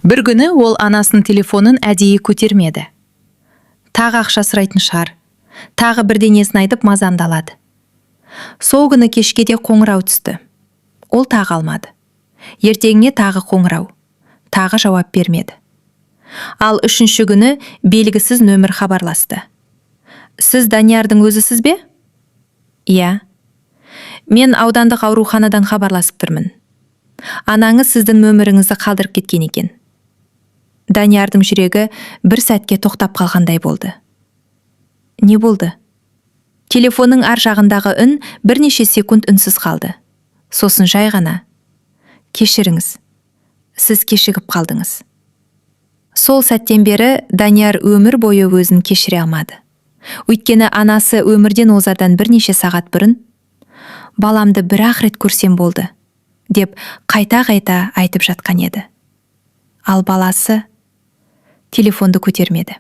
Бір күні ол анасының телефонын әдейі көтермеді. Тағы ақша сұрайтын шығар. Тағы бірдеңесін айтып мазамдалады. Сол күні кешке де қоңырау түсті. Ол тағы алмады. Ертеңіне тағы қоңырау. Тағы жауап бермеді. Ал үшінші күні белгісіз нөмір хабарласты. Сіз Даниярдың өзісіз бе? Иә. Мен аудандық ауруханадан хабарласып тұрмын. Анаңыз сіздің нөміріңізді қалдырып кеткен екен. Даниярдың жүрегі бір сәтке тоқтап қалғандай болды. Не болды? Телефонның ар жағындағы үн бірнеше секунд үнсіз қалды. Сосын жай ғана: кешіріңіз, сіз кешігіп қалдыңыз. Сол сәттен бері Данияр өмір бойы өзін кешіре алмады. Өйткені анасы өмірден озардан бірнеше сағат бұрын «Баламды бір-ақ рет көрсем болды» деп қайта-қайта айтып жатқан еді. Ал баласы телефонды көтермеді.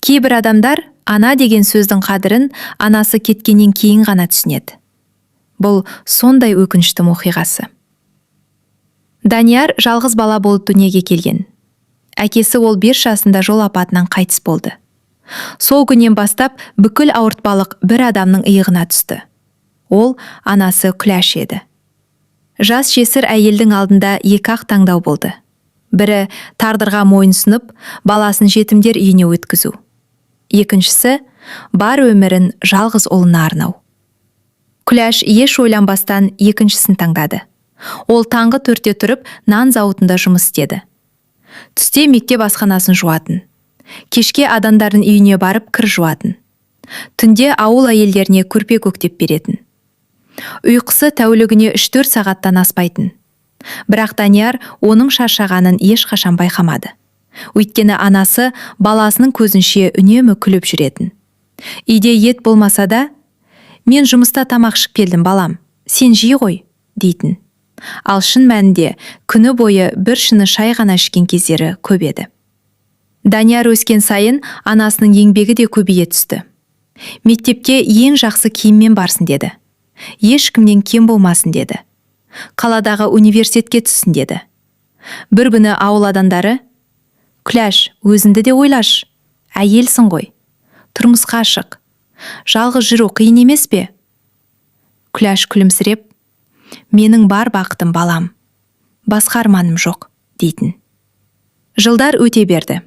Кейбір адамдар ана деген сөздің қадірін анасы кеткеннен кейін ғана түсінеді. Бұл сондай өкінішті оқиғасы. Данияр жалғыз бала болып дүниеге келген. Әкесі ол 5 жасында жол апатынан қайтыс болды. Сол күннен бастап бүкіл ауыртпалық бір адамның иығына түсті. Ол анасы Күләш еді. Жас жесір әйелдің алдында екі-ақ таңдау болды. Бірі тағдырға мойынсұнып, баласын жетімдер үйіне өткізу. Екіншісі бар өмірін жалғыз ұлына арнау. Күләш еш ойланбастан екіншісін таңдады. Ол таңғы 4-те тұрып нан зауытында жұмыс істеді. Түсте мектеп асханасын жуатын. Кешке адамдардың үйіне барып кір жуатын. Түнде ауыл әйелдеріне көрпе көктеп беретін. Ұйқысы тәулігіне 3-4 сағаттан аспайтын. Бірақ Данияр оның шаршағанын ешқашан байқамады. Өйткені анасы баласының көзінше үнемі күліп жүретін. Үйде ет болмаса да: «Мен жұмыста тамақ ішіп келдім, балам, сен жей ғой» дейтін. Ал шын мәнінде күні бойы бір шыны шай ғана ішкен кездері көп еді. Данияр өскен сайын анасының еңбегі де көбейе түсті. Мектепке ең жақсы киіммен барсын деді. Ешкімнен кем болмасын деді. Қаладағы университетке түссін деді. Бір күні ауыл адамдары: «Күләш, өзіңді де ойлаш. Әйелсің ғой. Тұрмысқа шық. Жалғыз жүру қиын емес пе?» Күләш күлімсіреп: «Менің бар бақытым, балам. Басқа арманым жоқ» дейтін. Жылдар өте берді.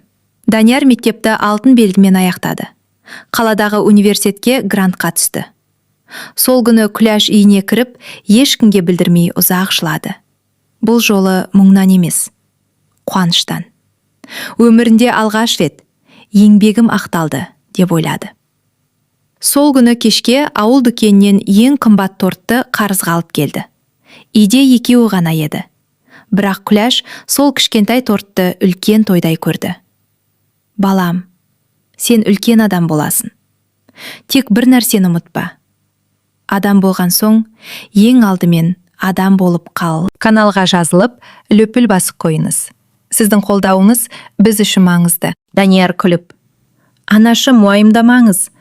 Данияр мектепті алтын белгімен аяқтады. Қаладағы университетке грантқа түсті. Сол күні Күләш үйіне кіріп, ешкімге білдірмей ұзақ жылады. Бұл жолы мұңнан емес, қуаныштан. Өмірінде алғаш рет еңбегім ақталды деп ойлады. Сол күні кешке ауыл дүкенінен ең қымбат тортты қарызға алып келді. Үйде екеуі ғана еді. Бірақ Күләш сол кішкентай тортты үлкен тойдай көрді. «Балам, сен үлкен адам боласың. Тек бір нәрсені ұмытпа. Адам болған соң, ең алдымен адам болып қал». Каналға жазылып, лүпіл басып қойыңыз. Сіздің қолдауыңыз біз үшін маңызды. Данияр күліп: «Анашым, уайымдамаңыз.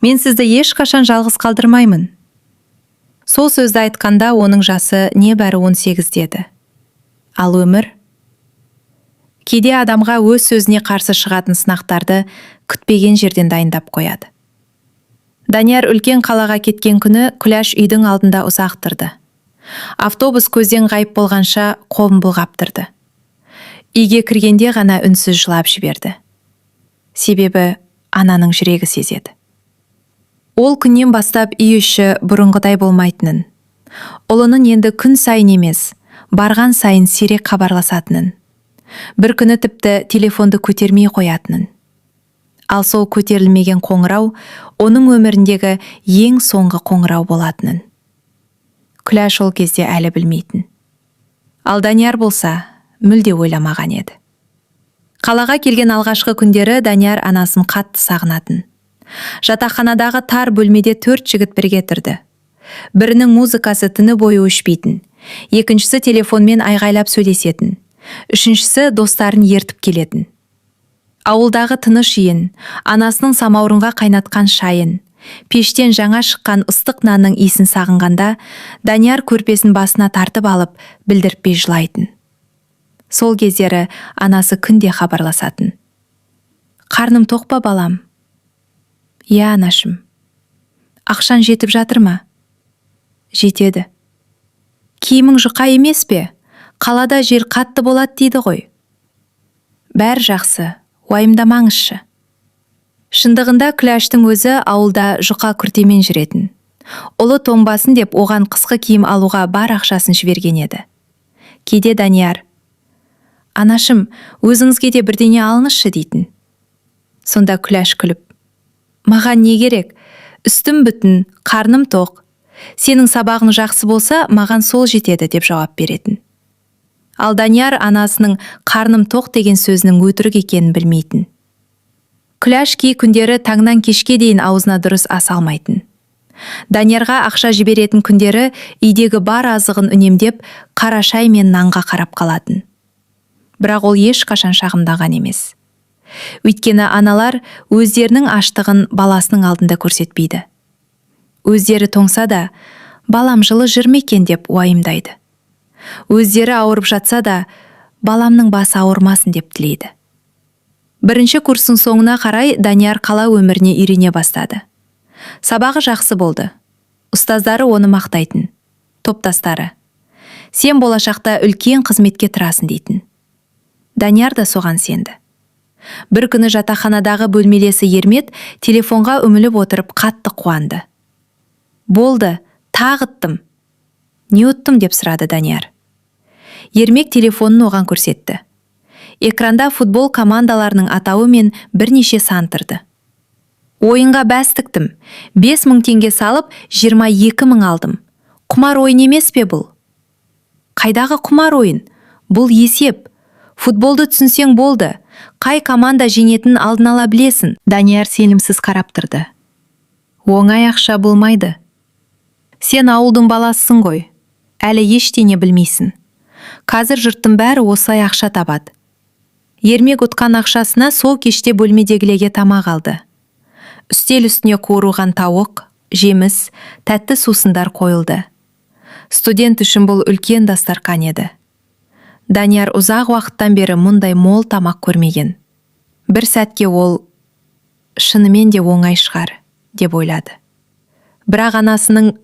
Мен сізді ешқашан жалғыз қалдырмаймын». Сол сөзді айтқанда оның жасы небәрі 18 деді. Ал өмір? Кейде адамға өз сөзіне қарсы шығатын сынақтарды күтпеген жерден дайындап қояды. Данияр үлкен қалаға кеткен күні Күләш үйдің алдында ұзақ тұрды. Автобус көзден ғайып болғанша қолын бұлғап тұрды. Үйге кіргенде ғана үнсіз жылап жіберді. Себебі ананың жүрегі сезеді. Ол күннен бастап үй іші бұрынғыдай болмайтынын, ұлының енді күн сайын емес, барған сайын сирек хабарласатынын, бір күні тіпті телефонды көтермей қоятынын. Ал сол көтерілмеген қоңырау оның өміріндегі ең соңғы қоңырау болатынын. Күләш ол кезде әлі білмейтін. Ал Данияр болса, мүлде ойламаған еді. Қалаға келген алғашқы күндері Данияр анасын қатты сағынатын. Жатақханадағы тар бөлмеде 4 жігіт бірге тұрды. Бірінің музыкасы түні бойы өшпейтін, екіншісі телефонмен айғайлап сөйлесетін, үшіншісі достарын ертіп келетін. Ауылдағы тыныш үйін, анасының самаурынға қайнатқан шайын, пештен жаңа шыққан ыстық нанның иісін сағынғанда, Данияр көрпесін басына тартып алып, білдіртпей жылайтын. Сол кездері анасы күнде хабарласатын. Қарным тоқ па балам? Иә, анашым. Ақшан жетіп жатыр ма? Жетеді. Киімің жұқа емес пе? Қалада жел қатты болады дейді ғой. Бәр жақсы, уайымдамаңызшы. Шындығында Күләштің өзі ауылда жұқа күртемен жүретін. Ұлы тоңбасын деп оған қысқы киім алуға бар ақшасын жіберген еді. Кейде Данияр: анашым, өзіңізге де бірдеңе алыңызшы дейтін. Сонда Күләш күліп: маған не керек? Үстім бүтін, қарным тоқ. Сенің сабағың жақсы болса, маған сол жетеді деп жауап беретін. Ал Данияр анасының қарным тоқ деген сөзінің өтірік екенін білмейтін. Күләш кей күндері таңнан кешке дейін аузына дұрыс ас алмайтын. Даниярға ақша жіберетін күндері үйдегі бар азығын үнемдеп, қара шай мен нанға қарап қалатын. Бірақ ол ешқашан шағымдаған емес. Өйткені аналар өздерінің аштығын баласының алдында көрсетпейді. Өздері тоңса да, балам жылы жүр ме екен деп уайымдайды. Өздері ауырып жатса да, баламның басы ауырмасын деп тілейді. Бірінші курстың соңына қарай Данияр қала өміріне үйрене бастады. Сабағы жақсы болды. Ұстаздары оны мақтайтын. Топтастары: сен болашақта үлкен қызметке тұрасың дейтін. Данияр да соған сенді. Бір күні жатақханадағы бөлмелесі Ермек телефонға үміліп отырып қатты қуанды. Болды, тағыттым. Не ұттым деп сұрады Данияр. Ермек телефонын оған көрсетті. Экранда футбол командаларының атауы мен бірнеше сан тұрды. Ойынға бәс тіктім. 5.000 теңге салып, 22.000 алдым. Құмар ойын емес пе бұл? Қайдағы құмар ойын? Бұл есеп. Футболды түсінсең болды. Қай команда жеңетінін алдын ала білесің. Данияр сенімсіз қарап тұрды. Оңай ақша болмайды. Сен ауылдың баласысың ғой. Әлі ештеңе білмейсің. Қазір жұрттың бәрі осылай ақша табады. Ермек ұтқан ақшасына сол кеште бөлмедегілерге тамақ алды. Үстел үстіне қуырылған тауық, жеміс, тәтті сусындар қойылды. Студент үшін бұл үлкен дастархан еді. Данияр ұзақ уақыттан бері мұндай мол тамақ көрмеген. Бір сәтке ол шынымен де оңай шығар деп ойлады. Бірақ анасының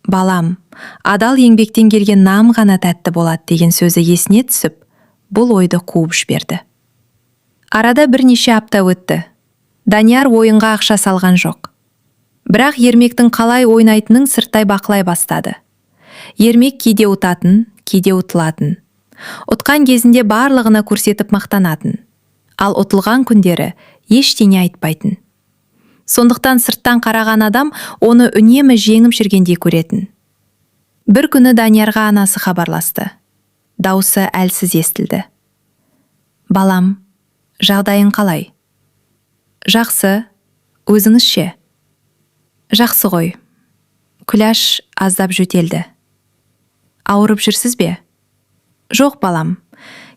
балам, адал еңбектен келген нам ғана тәтті болады деген сөзі есіне түсіп, бұл ойды қуып жіберді. Арада бірнеше апта өтті. Данияр ойынға ақша салған жоқ. Бірақ Ермектің қалай ойнайтынын сырттай бақылай бастады. Ермек кейде ұтатын, кейде ұтылатын. Ұтқан кезінде барлығына көрсетіп мақтанатын. Ал ұтылған күндері ештеңе айтпайтын. Сондықтан сырттан қараған адам оны үнемі жеңіп жүргендей көретін. Бір күні Даниярға анасы хабарласты. Даусы әлсіз естілді. Балам, жағдайың қалай? Жақсы, өзіңізше? Жақсы ғой. Күләш аздап жөтелді. Ауырып жүрсіз бе? Жоқ балам,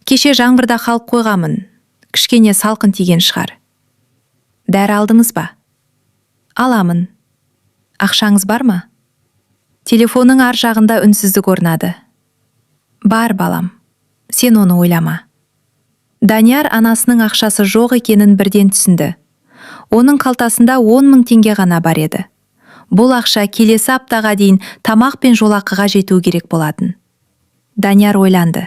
кеше жаңбырда қалып қойғамын. Кішкене салқын тиген шығар. Дәрі алдыңыз ба? Аламын. Ақшаңыз бар ма? Телефонның ар жағында үнсіздік орнады. Бар балам, сен оны ойлама. Данияр анасының ақшасы жоқ екенін бірден түсінді. Оның қалтасында 10.000 теңге ғана бар еді. Бұл ақша келесі аптаға дейін тамақ пен жолақыға жету керек болатын. Данияр ойланды.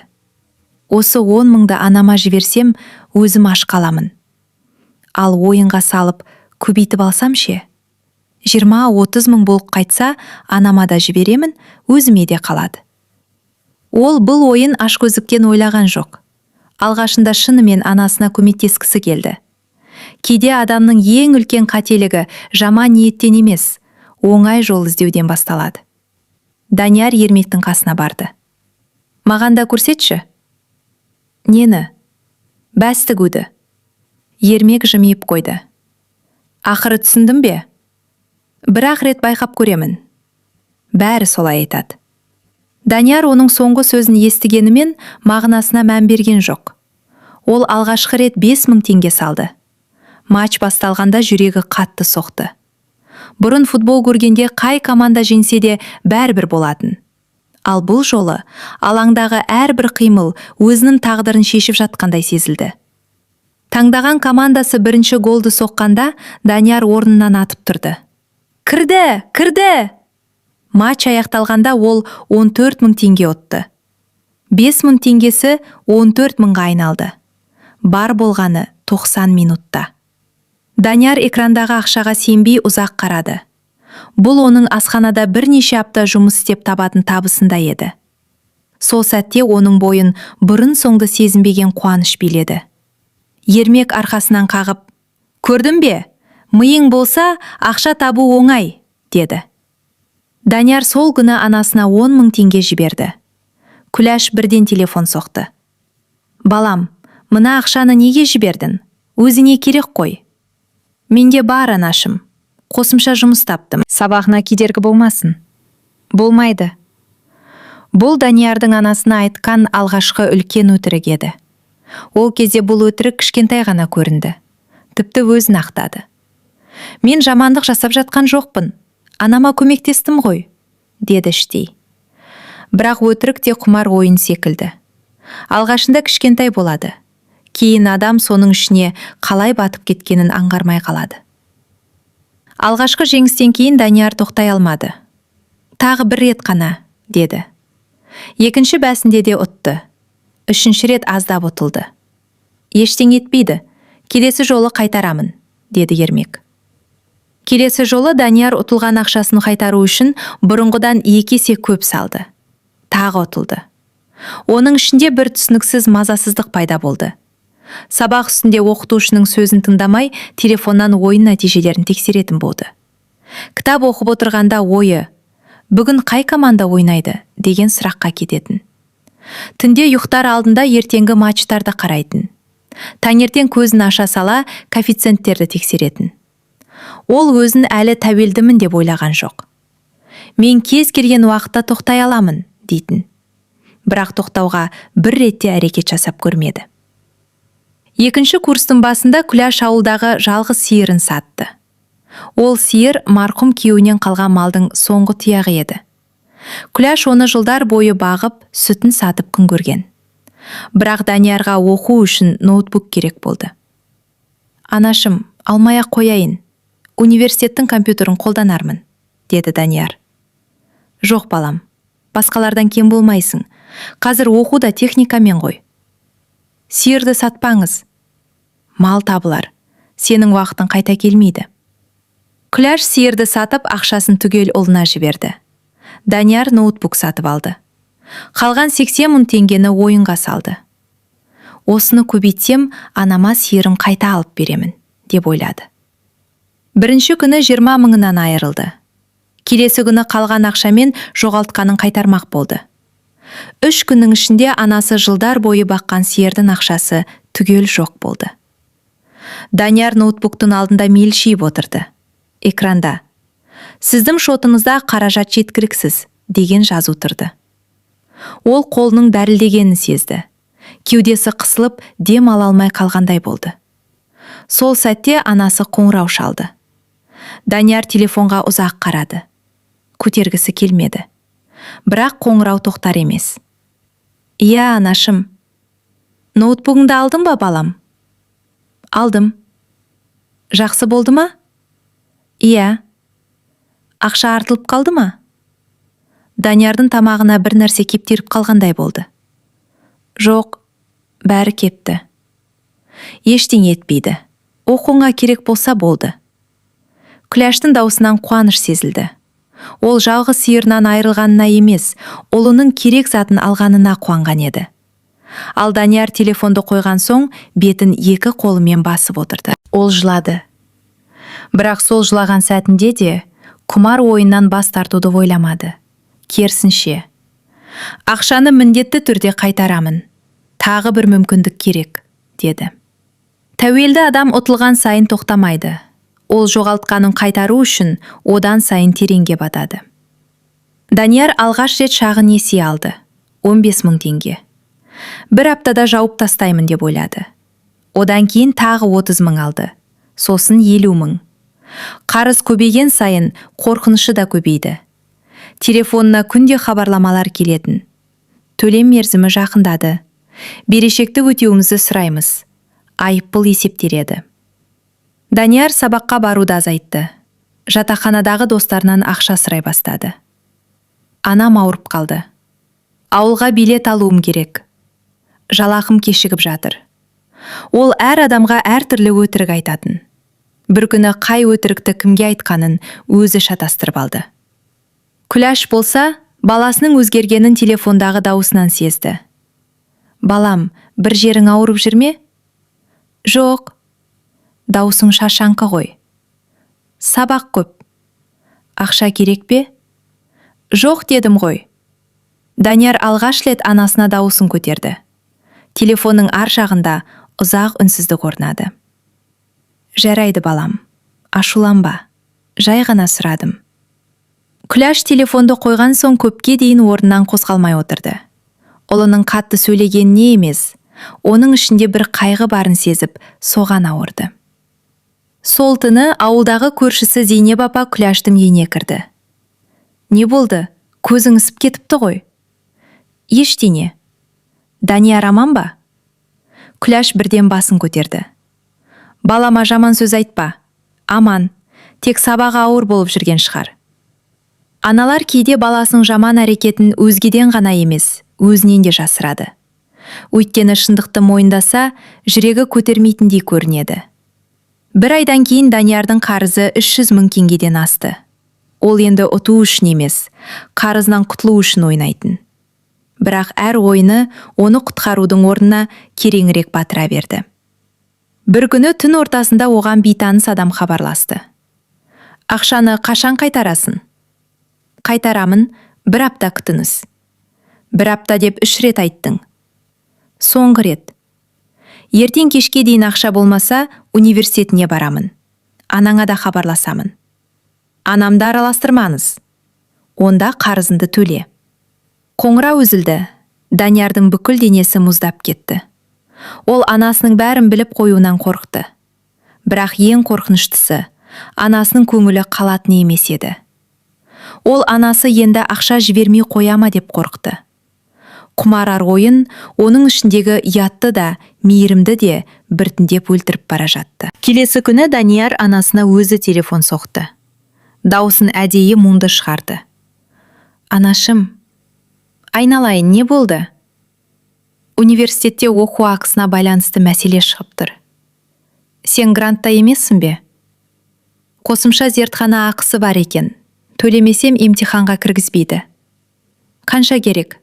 Осы 10.000-ды анама жіберсем, өзім аш қаламын. Ал ойынға салып, көбейтіп алсам ше? 20-30 мың болып қайтса, анама да жіберемін, өзіме де қалады. Ол бұл ойын ашкөздіктен ойлаған жоқ. Алғашында шынымен анасына көмектескісі келді. Кейде адамның ең үлкен қателігі жаман ниеттен емес, оңай жол іздеуден басталады. Данияр Ермектің қасына барды. Маған да көрсетші. Нені? Бәс тігуді. Ермек жымиып қойды. Ақыры түсіндің бе? Бір-ақ рет байқап көремін. Бәрі солай айтады. Данияр оның соңғы сөзін естігенімен мағынасына мән берген жоқ. Ол алғашқы рет 5.000 теңге салды. Матч басталғанда жүрегі қатты соқты. Бұрын футбол көргенде қай команда жеңсе де бәрібір болатын. Ал бұл жолы алаңдағы әрбір қимыл өзінің тағдырын шешіп жатқандай сезілді. Таңдаған командасы бірінші голды соққанда Данияр орнынан атып тұрды. Кірді! Кірді! Матч аяқталғанда ол 14 мың теңге ұтты. 5 мың теңгесі 14 мыңға айналды. Бар болғаны 90 минутта. Данияр экрандағы ақшаға сенбей ұзақ қарады. Бұл оның асханада бірнеше апта жұмыс істеп табатын табысында еді. Сол сәтте оның бойын бұрын соңды сезінбеген қуаныш биледі. Ермек арқасынан қағып, «Көрдің бе? Миың болса, ақша табу оңай», деді. Данияр сол күні анасына 10 мың теңге жіберді. Күләш бірден телефон соқты. «Балам, мына ақшаны неге жібердің? Өзіңе керек қой». «Менде бар, анашым. Қосымша жұмыс таптым. Сабағына кедергі болмасын». «Болмайды». Бұл Даниярдың анасына айтқан алғашқы үлкен өтірік еді. Ол кезде бұл өтірік кішкентай ғана көрінді. Тіпті өзін ақтады. «Мен жамандық жасап жатқан жоқпын. Анама көмектестім ғой», деді іштей. Бірақ өтірік те құмар ойын секілді. Алғашында кішкентай болады. Кейін адам соның ішіне қалай батып кеткенін аңғармай қалады. Алғашқы жеңістен кейін Данияр тоқтай алмады. «Тағы бір рет қана», деді. Екінші бәсінде де ұтты. Үшінші рет аздап ұтылды. «Ештеңе етпейді. Келесі жолы қайтарамын», деді Ермек. Келесі жолы Данияр ұтылған ақшасын қайтару үшін бұрынғыдан 2 есе көп салды. Тағы ұтылды. Оның ішінде бір түсініксіз мазасыздық пайда болды. Сабақ үстінде оқытушының сөзін тыңдамай, телефоннан ойын нәтижелерін тексеретін болды. Кітап оқып отырғанда ойы, «Бүгін қай команда ойнайды?» деген сұраққа кететін. Түнде ұйықтар алдында ертеңгі матчтарды қарайтын. Таңертең көзін аша сала, коэффициенттерді тексеретін. Ол өзін әлі тәуелдімін деп ойлаған жоқ. «Мен кез келген уақытта тоқтай аламын», дейтін. Бірақ тоқтауға бір ретте әрекет жасап көрмеді. Екінші курстың басында Күләш ауылдағы жалғыз сиырын сатты. Ол сиыр марқұм күйеуінен қалған малдың соңғы тұяғы еді. Күләш оны жылдар бойы бағып, сүтін сатып күн көрген. Бірақ Даниярға оқу үшін ноутбук керек болды. «Анашым, алмай-ақ қояйын. Университеттің компьютерін қолданармын», деді Данияр. «Жоқ, балам. Басқалардан кем болмайсың. Қазір оқу да техникамен ғой. Сиырды сатпаңыз. Мал табылар. Сенің уақытың қайта келмейді». Күләш сиырды сатып, ақшасын түгел ұлына жіберді. Данияр ноутбук сатып алды. Қалған 80 мың теңгені ойынға салды. «Осыны көбейтсем, анама сиырым қайта алып беремін», деп ойлады. Бірінші күні 20 мыңынан айырылды. Келесі күні қалған ақшамен жоғалтқанын қайтармақ болды. 3 күннің ішінде анасы жылдар бойы баққан сиырдың ақшасы түгел жоқ болды. Данияр ноутбуктың алдында мелшиіп отырды. Экранда «Сіздің шотыңызда қаражат жеткіліксіз» деген жазу тұрды. Ол қолының дәлдегенін сезді. Кеудесі қысылып, дем ала алмай қалғандай болды. Сол сәтте анасы қоңырау шалды. Данияр телефонға ұзақ қарады. Көтергісі келмеді. Бірақ қоңырау тоқтар емес. «Иә, анашым. Ноутбугыңды алдың ба, балам?» «Алдым». «Жақсы болды ма?» «Иә». «Ақша артылып қалды ма?» Даниярдың тамағына бір нәрсе кептеліп қалғандай болды. «Жоқ, бәрі кепті». «Ештеңе етпейді. Оқуыңа керек болса болды». Күләштің даусынан қуаныш сезілді. Ол жалғыз сиырынан айырылғанына емес, ұлының керек затын алғанына қуанған еді. Ал Данияр телефонды қойған соң бетін 2 қолымен басып отырды. Ол жылады. Бірақ сол жылаған сәтінде де құмар ойыннан бас тартуды ойламады. Керісінше, «Ақшаны міндетті түрде қайтарамын. Тағы бір мүмкіндік керек», деді. Тәуелді адам ұтылған сайын тоқтамайды. Ол жоғалтқанын қайтару үшін одан сайын тереңге батады. Данияр алғаш рет шағын несие алды. 15 мың теңге. Бір аптада жауып тастаймын деп ойлады. Одан кейін тағы 30 мың алды. Сосын 50 мың. Қарыз көбейген сайын қорқынышы да көбейді. Телефонына күнде хабарламалар келетін. Төлем мерзімі жақындады. Берешекті өтеуімізді сұраймыз. Айыппұл есептеледі. Данияр сабаққа баруды азайтты. Жатақханадағы достарынан ақша сұрай бастады. Анам ауырып қалды. Ауылға билет алуым керек. Жалақым кешігіп жатыр. Ол әр адамға әр түрлі өтірік айтатын. Бір күні қай өтірікті кімге айтқанын өзі шатастырып алды. Күләш болса, баласының өзгергенін телефондағы дауысынан сезді. Балам, бір жерің ауырып жүр ме? Жоқ. Даусың шаршаңқы ғой. Сабақ көп. Ақша керек пе? Жоқ дедім ғой. Данияр алғаш рет анасына дауысын көтерді. Телефонның ар жағында ұзақ үнсіздік орнады. Жарайды балам, ашуланба, жай ғана сұрадым. Күләш телефонды қойған соң көпке дейін орнынан қозғалмай отырды. Ұлының қатты сөйлегеніне емес, оның ішінде бір қайғы барын сезіп, соған ауырды. Сол түні ауылдағы көршісі Зейнеп апа Күләштің үйіне кірді. Не болды? Көзің ісіп кетіпті ғой. Ештеңе. Данияр аман ба? Күләш бірден басын көтерді. Балама жаман сөз айтпа. Аман. Тек сабағы ауыр болып жүрген шығар. Аналар кейде баласының жаман әрекетін өзгеден ғана емес, өзінен де жасырады. Өйткені шындықты мойындаса, жүрегі көтермейтіндей көрінеді. Бір айдан кейін Даниярдың қарызы 300 000 теңгеден асты. Ол енді ұту үшін емес, қарызынан құтылу үшін ойнайтын. Бірақ әр ойыны оны құтқарудың орнына кереңірек батыра берді. Бір күні түн ортасында оған бейтаныс адам хабарласты. Ақшаны қашан қайтарасың? Қайтарамын, 1 апта күтіңіз. 1 апта деп 3 рет айттың. Соңғы рет. Ертең кешке дейін ақша болмаса, университетіне барамын. Анаңа да хабарласамын. Анамды араластырмаңыз. Онда қарызынды төле. Қоңырау үзілді. Даниярдың бүкіл денесі мұздап кетті. Ол анасының бәрін біліп қоюынан қорықты. Бірақ ең қорқыныштысы, анасының көңілі қалатын емес еді. Ол анасы енді ақша жібермей қояма деп қорықты. Құмарар ойын оның ішіндегі ұятты да, мейірімді де біртіндеп өлтіріп бара жатты. Келесі күні Данияр анасына өзі телефон соқты. Даусын әдейі мұңды шығарды. Анашым, айналайын, не болды? Университетте оқу ақысына байланысты мәселе шығып тұр. Сен грантта емессің бе? Қосымша зертхана ақысы бар екен. Төлемесем емтиханға кіргізбейді. Қанша керек?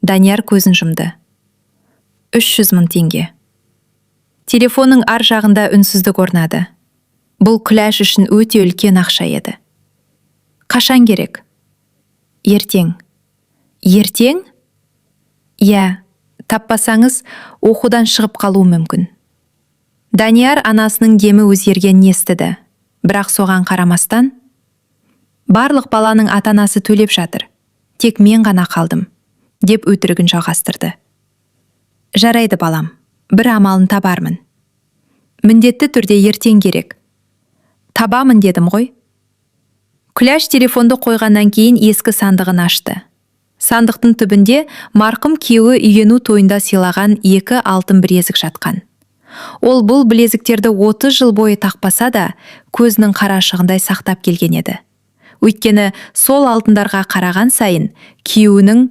Данияр көзін жұмды. 300 000 теңге. Телефонның ар жағында үнсіздік орнады. Бұл Күләш үшін өте үлкен ақша еді. Қашан керек? Ертең. Ертең? Иә, таппасаңыз оқудан шығып қалу мүмкін. Данияр анасының демі өзгергенін естіді. Бірақ соған қарамастан, барлық баланың ата-анасы төлеп жатыр. Тек мен ғана қалдым, деп өтірігін жалғастырды. Жарайды балам, бір амалын табармын. Міндетті түрде ертең керек. Табамын дедім ғой. Күләш телефонды қойғаннан кейін ескі сандығын ашты. Сандықтың түбінде марқұм күйеуі үйлену тойында сыйлаған 2 алтын білезік жатқан. Ол бұл білезіктерді 30 жыл бойы тақпаса да, көзінің қарашығындай сақтап келген еді. Өйткені сол алтындарға қараған сайын, күйеуінің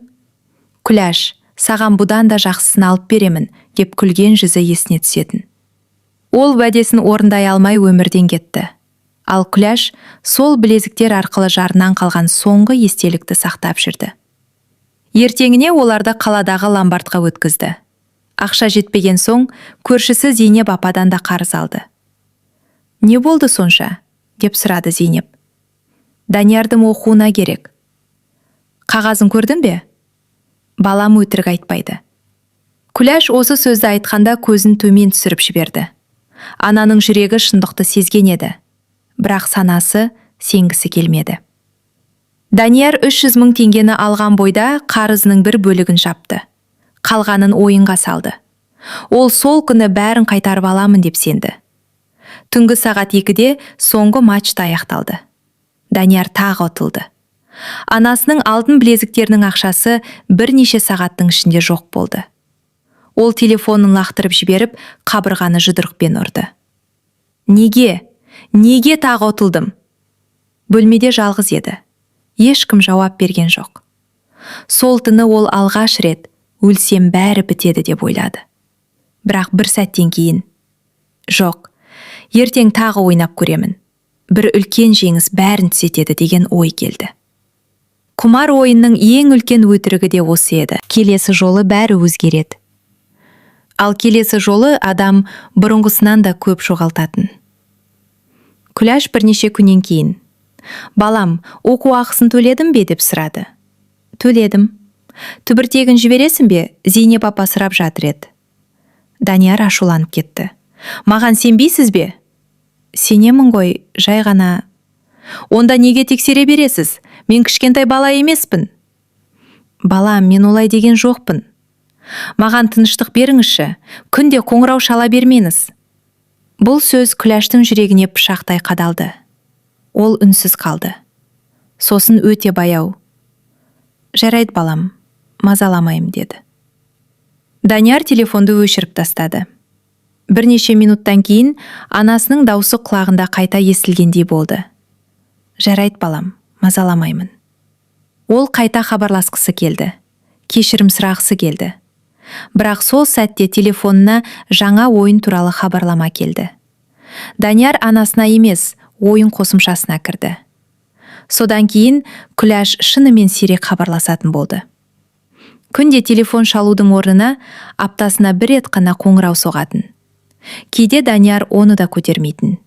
«Күләш, саған бұдан да жақсысын алып беремін» деп күлген жүзі есіне түсетін. Ол уәдесін орындай алмай өмірден кетті. Ал Күләш сол білезіктер арқылы жарынан қалған соңғы естелікті сақтап жүрді. Ертеңіне оларды қаладағы ломбардқа өткізді. Ақша жетпеген соң, көршісі Зейнеп ападан да қарыз алды. «Не болды сонша?» деп сұрады Зейнеп. «Даниярдың оқуына керек». «Қағазын көрдің бе?» Балам өтірік айтпайды. Күләш осы сөзді айтқанда көзін төмен түсіріп жіберді. Ананың жүрегі шындықты сезген еді. Бірақ санасы сенгісі келмеді. Данияр 300 000 теңгені алған бойда қарызының бір бөлігін жапты. Қалғанын ойынға салды. Ол сол күні бәрін қайтарып аламын деп сенді. Түнгі сағат 2-де соңғы матч аяқталды. Данияр тағы ұтылды. Анасының алтын білезіктерінің ақшасы бірнеше сағаттың ішінде жоқ болды. Ол телефонын лақтырып жіберіп, қабырғаны жұдырықпен ұрды. Неге тағы ұтылдым? Бөлмеде жалғыз еді. Ешкім жауап берген жоқ. Сол түні ол алғаш рет өлсем бәрі бітеді деп ойлады. Бірақ бір сәттен кейін, жоқ, ертең тағы ойнап көремін. Бір үлкен жеңіс бәрін түзетеді деген ой келді. Құмар ойынның ең үлкен өтірігі де осы еді. Келесі жолы бәрі өзгереді. Ал келесі жолы адам бұрынғысынан да көп жоғалтатын. Күләш бірнеше күннен кейін: «Балам, оқу ақысын төледің бе?» деп сұрады. «Төледім». «Түбіртегін жібересің бе?» Зейнеп апа сұрап жатыр еді. Данияр ашуланып кетті. «Маған сенбейсіз бе?» «Сенемін ғой, жай ғана». «Онда неге тексере бересіз? Мен кішкентай бала емеспін». «Балам, мен олай деген жоқпын. Маған тыныштық беріңізші, күнде қоңырау шала бермеңіз». Бұл сөз Күләштің жүрегіне пышақтай қадалды. Ол үнсіз қалды. Сосын өте баяу: «Жарайды балам, мазаламайым» деді. Данияр телефонды өшіріп тастады. Бірнеше минуттан кейін анасының даусы құлағында қайта естілгендей болды. «Жарайды балам, мазаламаймын». Ол қайта хабарласқысы келді. Кешірім сұрағысы келді. Бірақ сол сәтте телефонына жаңа ойын туралы хабарлама келді. Данияр анасына емес, ойын қосымшасына кірді. Содан кейін Күләш шынымен сирек хабарласатын болды. Күнде телефон шалудың орнына аптасына бір рет қана қоңырау соғатын. Кейде Данияр оны да көтермейтін.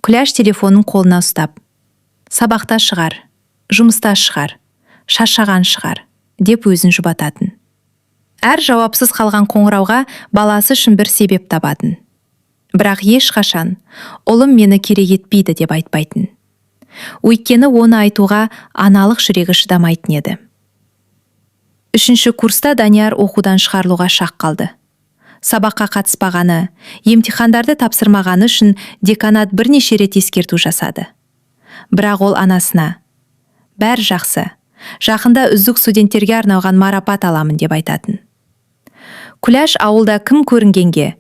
Күләш телефонын қолына ұстап: «Сабақта шығар, жұмыста шығар, шаршаған шығар» деп өзін жұбататын. Әр жауапсыз қалған қоңырауға баласы үшін бір себеп табатын. Бірақ ешқашан «Ұлым мені керек етпейді» деп айтпайтын. Өйткені оны айтуға аналық жүрегі шыдамайтын еді. 3-ші курста Данияр оқудан шығарылуға шақ қалды. Сабаққа қатыспағаны, емтихандарды тапсырмағаны үшін деканат бірнеше рет ескерту жасады. Бірақ ол анасына: «Бәрі жақсы, жақында үздік студенттерге арналған марапат аламын» деп айтатын. Күләш ауылда кім көрінгенге: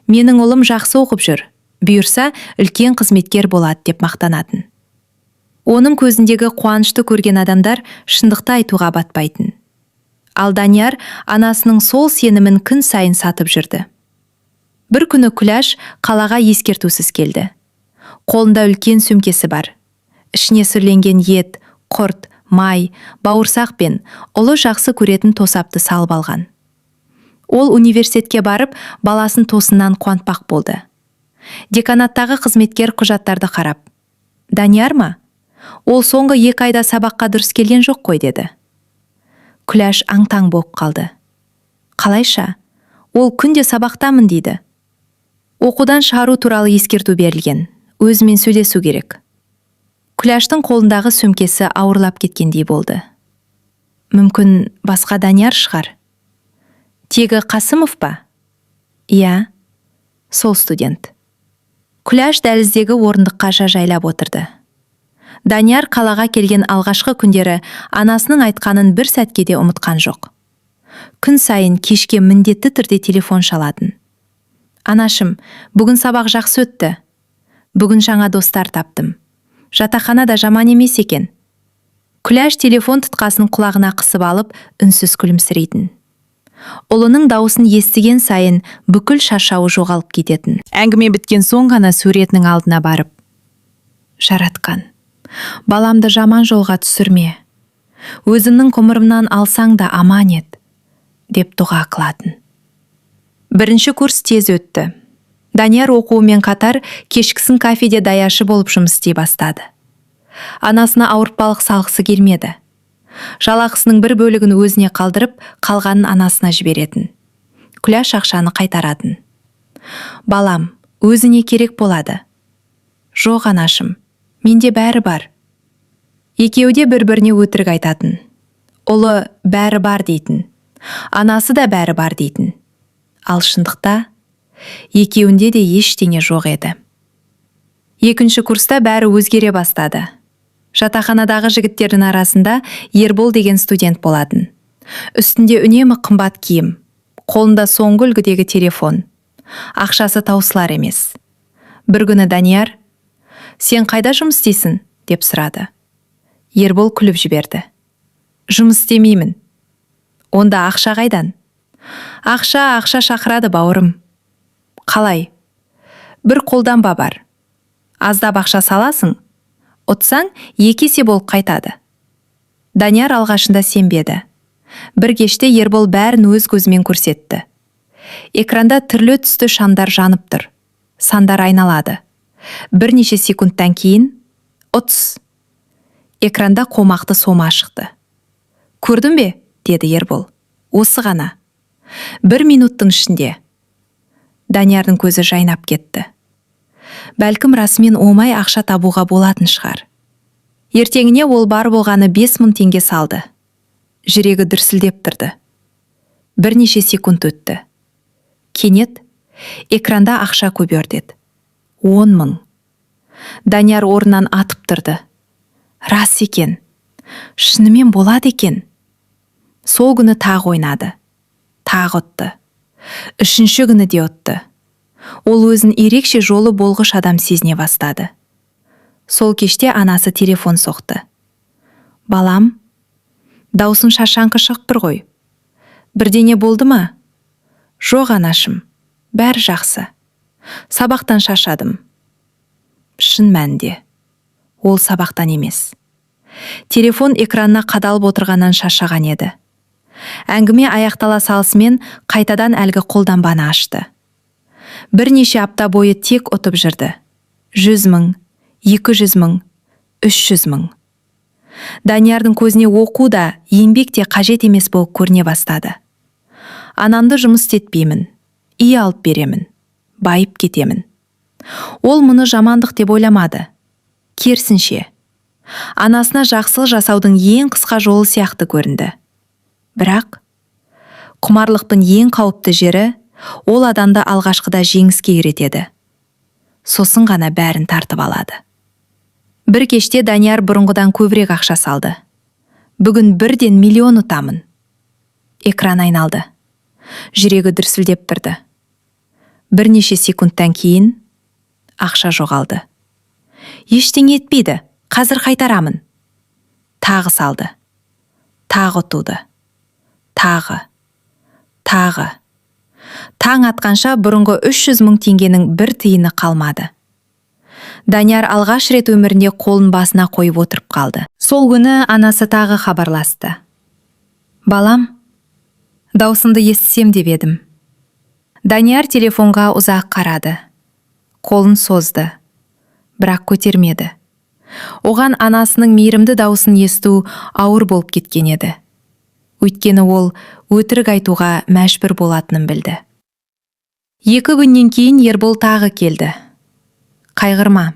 «Менің ұлым жақсы оқып жүр, бұйырса үлкен қызметкер болады» деп мақтанатын. Оның көзіндегі қуанышты көрген адамдар шындықты айтуға батпайтын. Ал Данияр анасының сол сенімін күн сайын сатып жүрді. Бір күні Күләш қалаға ескертусіз келді. Қолында үлкен сөмкесі бар. Ішіне сүрленген ет, құрт, май, бауырсақ пен ұлы жақсы көретін тосапты салып алған. Ол университетке барып, баласын тосыннан қуантпақ болды. Деканаттағы қызметкер құжаттарды қарап: «Данияр ма? Ол соңғы 2 айда сабаққа дұрыс келген жоқ қой» деді. Күләш аң-таң болып қалды. Қалайша? Ол күнде сабақтамын дейді. Оқудан шығару туралы ескерту берілген. Өзімен сөйлесу керек. Күләштің қолындағы сөмкесі ауырлап кеткендей болды. Мүмкін басқа Данияр шығар. Тегі Қасымов па? Иә, сол студент. Күләш дәліздегі орындыққа жайлап отырды. Данияр қалаға келген алғашқы күндері анасының айтқанын бір сәтке де ұмытқан жоқ. Күн сайын кешке міндетті түрде телефон шалатын. «Анашым, бүгін сабақ жақсы өтті. Бүгін жаңа достар таптым. Жатақхана да жаман емес екен». Күләш телефон тұтқасын құлағына қысып алып, үнсіз күлімсірейтін. Ұлының дауысын естіген сайын бүкіл шаршауы жоғалып кететін. Әңгіме біткен соң ғана суретінің алдына барып: «Жаратқан, баламды жаман жолға түсірме. Өзімнің ғұмырымнан алсаң да аман ет» деп дұға қылатын. 1-ші курс тез өтті. Данияр оқуымен қатар кешкісін кафеде даяшы болып жұмыс істей бастады. Анасына ауыртпалық салғысы келмеді. Жалақысының бір бөлігін өзіне қалдырып, қалғанын анасына жіберетін. Күләш ақшаны қайтаратын. «Балам, өзіне керек болады». «Жоқ анашым, менде бәрі бар». Екеуі де бір-біріне өтірік айтатын. Ұлы бәрі бар дейтін, анасы да бәрі бар дейтін. Ал шындықта екеуінде де ештеңе жоқ еді. 2-ші курста бәрі өзгере бастады. Жатақханадағы жігіттердің арасында Ербол деген студент болатын. Үстінде үнемі қымбат киім, қолында соңғы үлгідегі телефон. Ақшасы таусылар емес. Бір күні Данияр: «Сен қайда жұмыс істейсің?» деп сұрады. Ербол күліп жіберді. «Жұмыс істемеймін». «Онда ақша қайдан?» Ақша шақырады бауырым». «Қалай?» «Бір қолданба бар. Аздап ақша саласың, ұтсаң 2 есе болып қайтады». Данияр алғашында сенбеді. Бір кеште Ербол бәрін өз көзімен көрсетті. Экранда түрлі түсті шамдар жанып тұр. Сандар айналады. Бірнеше секундтан кейін «Ұтс». Экранда қомақты сома шықты. «Көрдің бе?» деді Ербол. «Осы ғана. 1 минуттың ішінде». Даниярдың көзі жайнап кетті. Бәлкім расымен оңай ақша табуға болатын шығар. Ертеңіне ол бар болғаны 5000 теңге салды. Жүрегі дүрсілдеп тұрды. Бірнеше секунд өтті. Кенет экранда ақша көбердеді. 10 000. Данияр орнынан атып тұрды. Рас екен. Шынымен болады екен. Сол күні тағы ойнады. Тағы ұтты. 3-ші күні де ұтты. Ол өзін ерекше жолы болғыш адам сезіне бастады. Сол кеште анасы телефон соқты. «Балам, даусың шашаңқы шығып тұр ғой. Бірдеңе болды ма?» «Жоқ анашым, бәрі жақсы. Сабақтан шашадым». Шын мәнінде ол сабақтан емес. Телефон экранына қадалып отырғаннан шаршаған еді. Әңгіме аяқтала салысымен қайтадан әлгі қолданбаны ашты. Бірнеше апта бойы тек ұтып жүрді. 100 000, 200 000, 300 000. Даниярдың көзіне оқу да, еңбек те қажет емес болып көріне бастады. «Анамды жұмыс істетпеймін, үй алып беремін, байып кетемін». Ол мұны жамандық деп ойламады. Керісінше, анасына жақсылық жасаудың ең қысқа жолы сияқты көрінді. Бірақ құмарлықтың ең қауіпті жері ол адамды алғашқыда жеңіске үйретеді. Сосын ғана бәрін тартып алады. Бір кеште Данияр бұрынғыдан көбірек ақша салды. «Бүгін 1-ден миллион ұтамын». Экран айналды. Жүрегі дүрсілдеп тұрды. Бірнеше секундтан кейін ақша жоғалды. «Ештеңе етпейді, қазір қайтарамын». Тағы салды. Тағы ұтуды. Тағы. Таң атқанша бұрынғы 300 000 теңгенің бір тиыны қалмады. Данияр алғаш рет өмірінде қолын басына қойып отырып қалды. Сол күні анасы тағы хабарласты. «Балам, даусыңды естісем деп едім». Данияр телефонға ұзақ қарады. Қолын созды, бірақ көтермеді. Оған анасының мейірімді даусын есту ауыр болып кеткен еді. Өйткені ол өтірік айтуға мәжбүр болатынын білді. 2 күннен кейін Ербол тағы келді. «Қайғырма.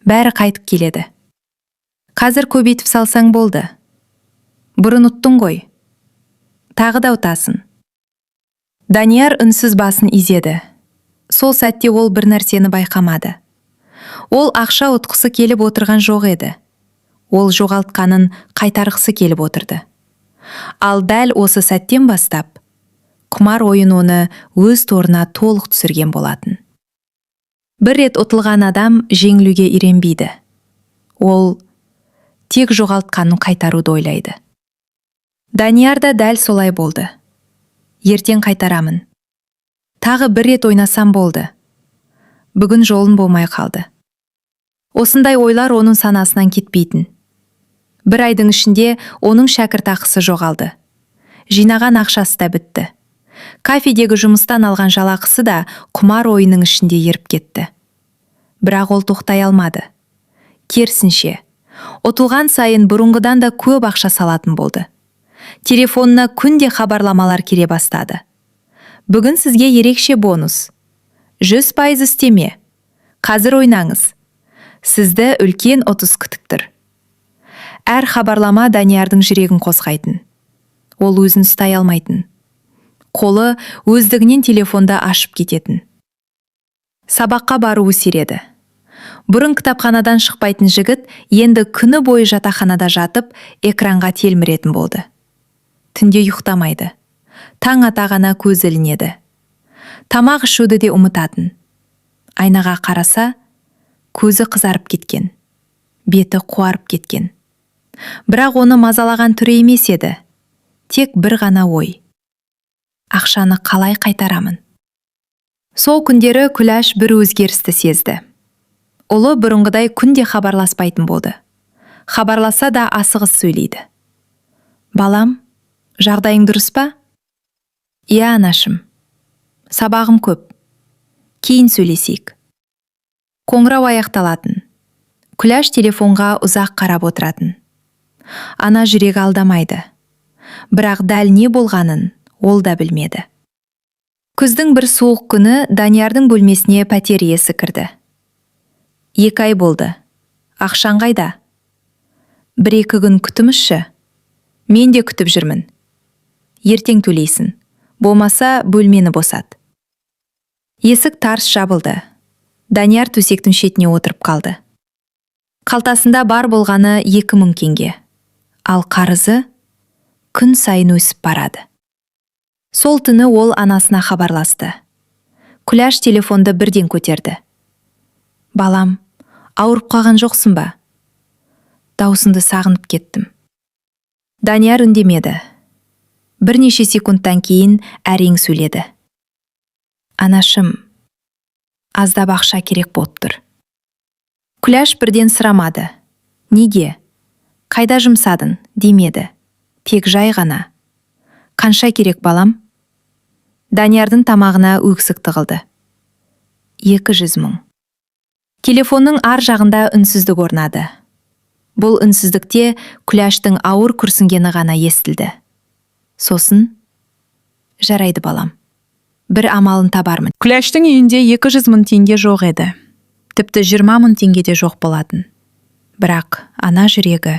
Бәрі қайтып келеді. Қазір көбейтіп салсаң болды. Бұрын ұттың ғой. Тағы да ұтасың». Данияр үнсіз басын изеді. Сол сәтте ол бір нәрсені байқамады. Ол ақша ұтқысы келіп отырған жоқ еді. Ол жоғалтқанын қайтарғысы келіп отырды. Ал дәл осы сәттен бастап, құмар ойын оны өз торына толық түсірген болатын. Бір рет ұтылған адам жеңілуге үйренбейді. Ол тек жоғалтқанын қайтаруды ойлайды. Данияр да дәл солай болды. «Ертең қайтарамын. Тағы бір рет ойнасам болды. Бүгін жолын болмай қалды». Осындай ойлар оның санасынан кетпейтін. Бір айдың ішінде оның шәкіртақысы жоғалды. Жинаған ақшасы да бітті. Кафедегі жұмыстан алған жалақысы да құмар ойының ішінде еріп кетті. Бірақ ол тоқтай алмады. Керісінше, ұтылған сайын бұрынғыдан да көп ақша салатын болды. Телефонына күнде хабарламалар келе бастады. «Бүгін сізге ерекше бонус. 100% істеме. Қазір ойнаңыз. Сізді үлкен ұтыс күтіп тұр». Әр хабарлама Даниярдың жүрегін қозғайтын. Ол өзін ұстай алмайтын. Қолы өздігінен телефонда ашып кететін. Сабаққа баруы сиреді. Бұрын кітапханадан шықпайтын жігіт енді күні бойы жатақханада жатып, экранға телміретін болды. Түнде ұйықтамайды. Таң ата ғана көзі ілінеді. Тамақ ішуді де ұмытатын. Айнаға қараса, көзі қызарып кеткен. Беті қуарып кеткен. Бірақ оны мазалаған түрі емес еді. Тек бір ғана ой. Ақшаны қалай қайтарамын? Сол күндері Күләш бір өзгерісті сезді. Ұлы бұрынғыдай күнде хабарласпайтын болды. Хабарласа да асығыс сөйлейді. Балам, жағдайың дұрыс па? Иә, анашым. Сабағым көп. Кейін сөйлесейік. Қоңырау аяқталатын. Күләш телефонға ұзақ қарап отыратын. Ана жүрегі алдамайды. Бірақ дәл не болғанын ол да білмеді. Күздің бір суық күні Даниярдың бөлмесіне пәтер иесі кірді. 2 ай болды. Ақшаң қайда? 1-2 күн күтімізші. Мен де күтіп жүрмін. Ертең төлейсің. Болмаса бөлмені босат. Есік тарс жабылды. Данияр төсектің шетіне отырып қалды. Қалтасында бар болғаны 2000 теңге. Ал қарызы күн сайын өсіп барады. Сол түні ол анасына хабарласты. Күләш телефонды бірден көтерді. Балам, ауырып қалған жоқсың ба? Даусыңды сағынып кеттім. Данияр үндемеді. Бірнеше секундтан кейін әрең сөйледі. Анашым, аздап ақша керек болып тұр. Күләш бірден сұрамады. Неге? Қайда жұмсадың? Демеді. Тек жай ғана. Қанша керек, балам? Даниярдың тамағына өксік тығылды. 200 мың. Телефонның ар жағында үнсіздік орнады. Бұл үнсіздікте Күләштің ауыр күрсінгені ғана естілді. Сосын, жарайды балам. Бір амалын табармын. Күләштің үйінде 200 мың теңге жоқ еді. Тіпті 20 мың теңге де жоқ болатын. Бірақ ана жүрегі.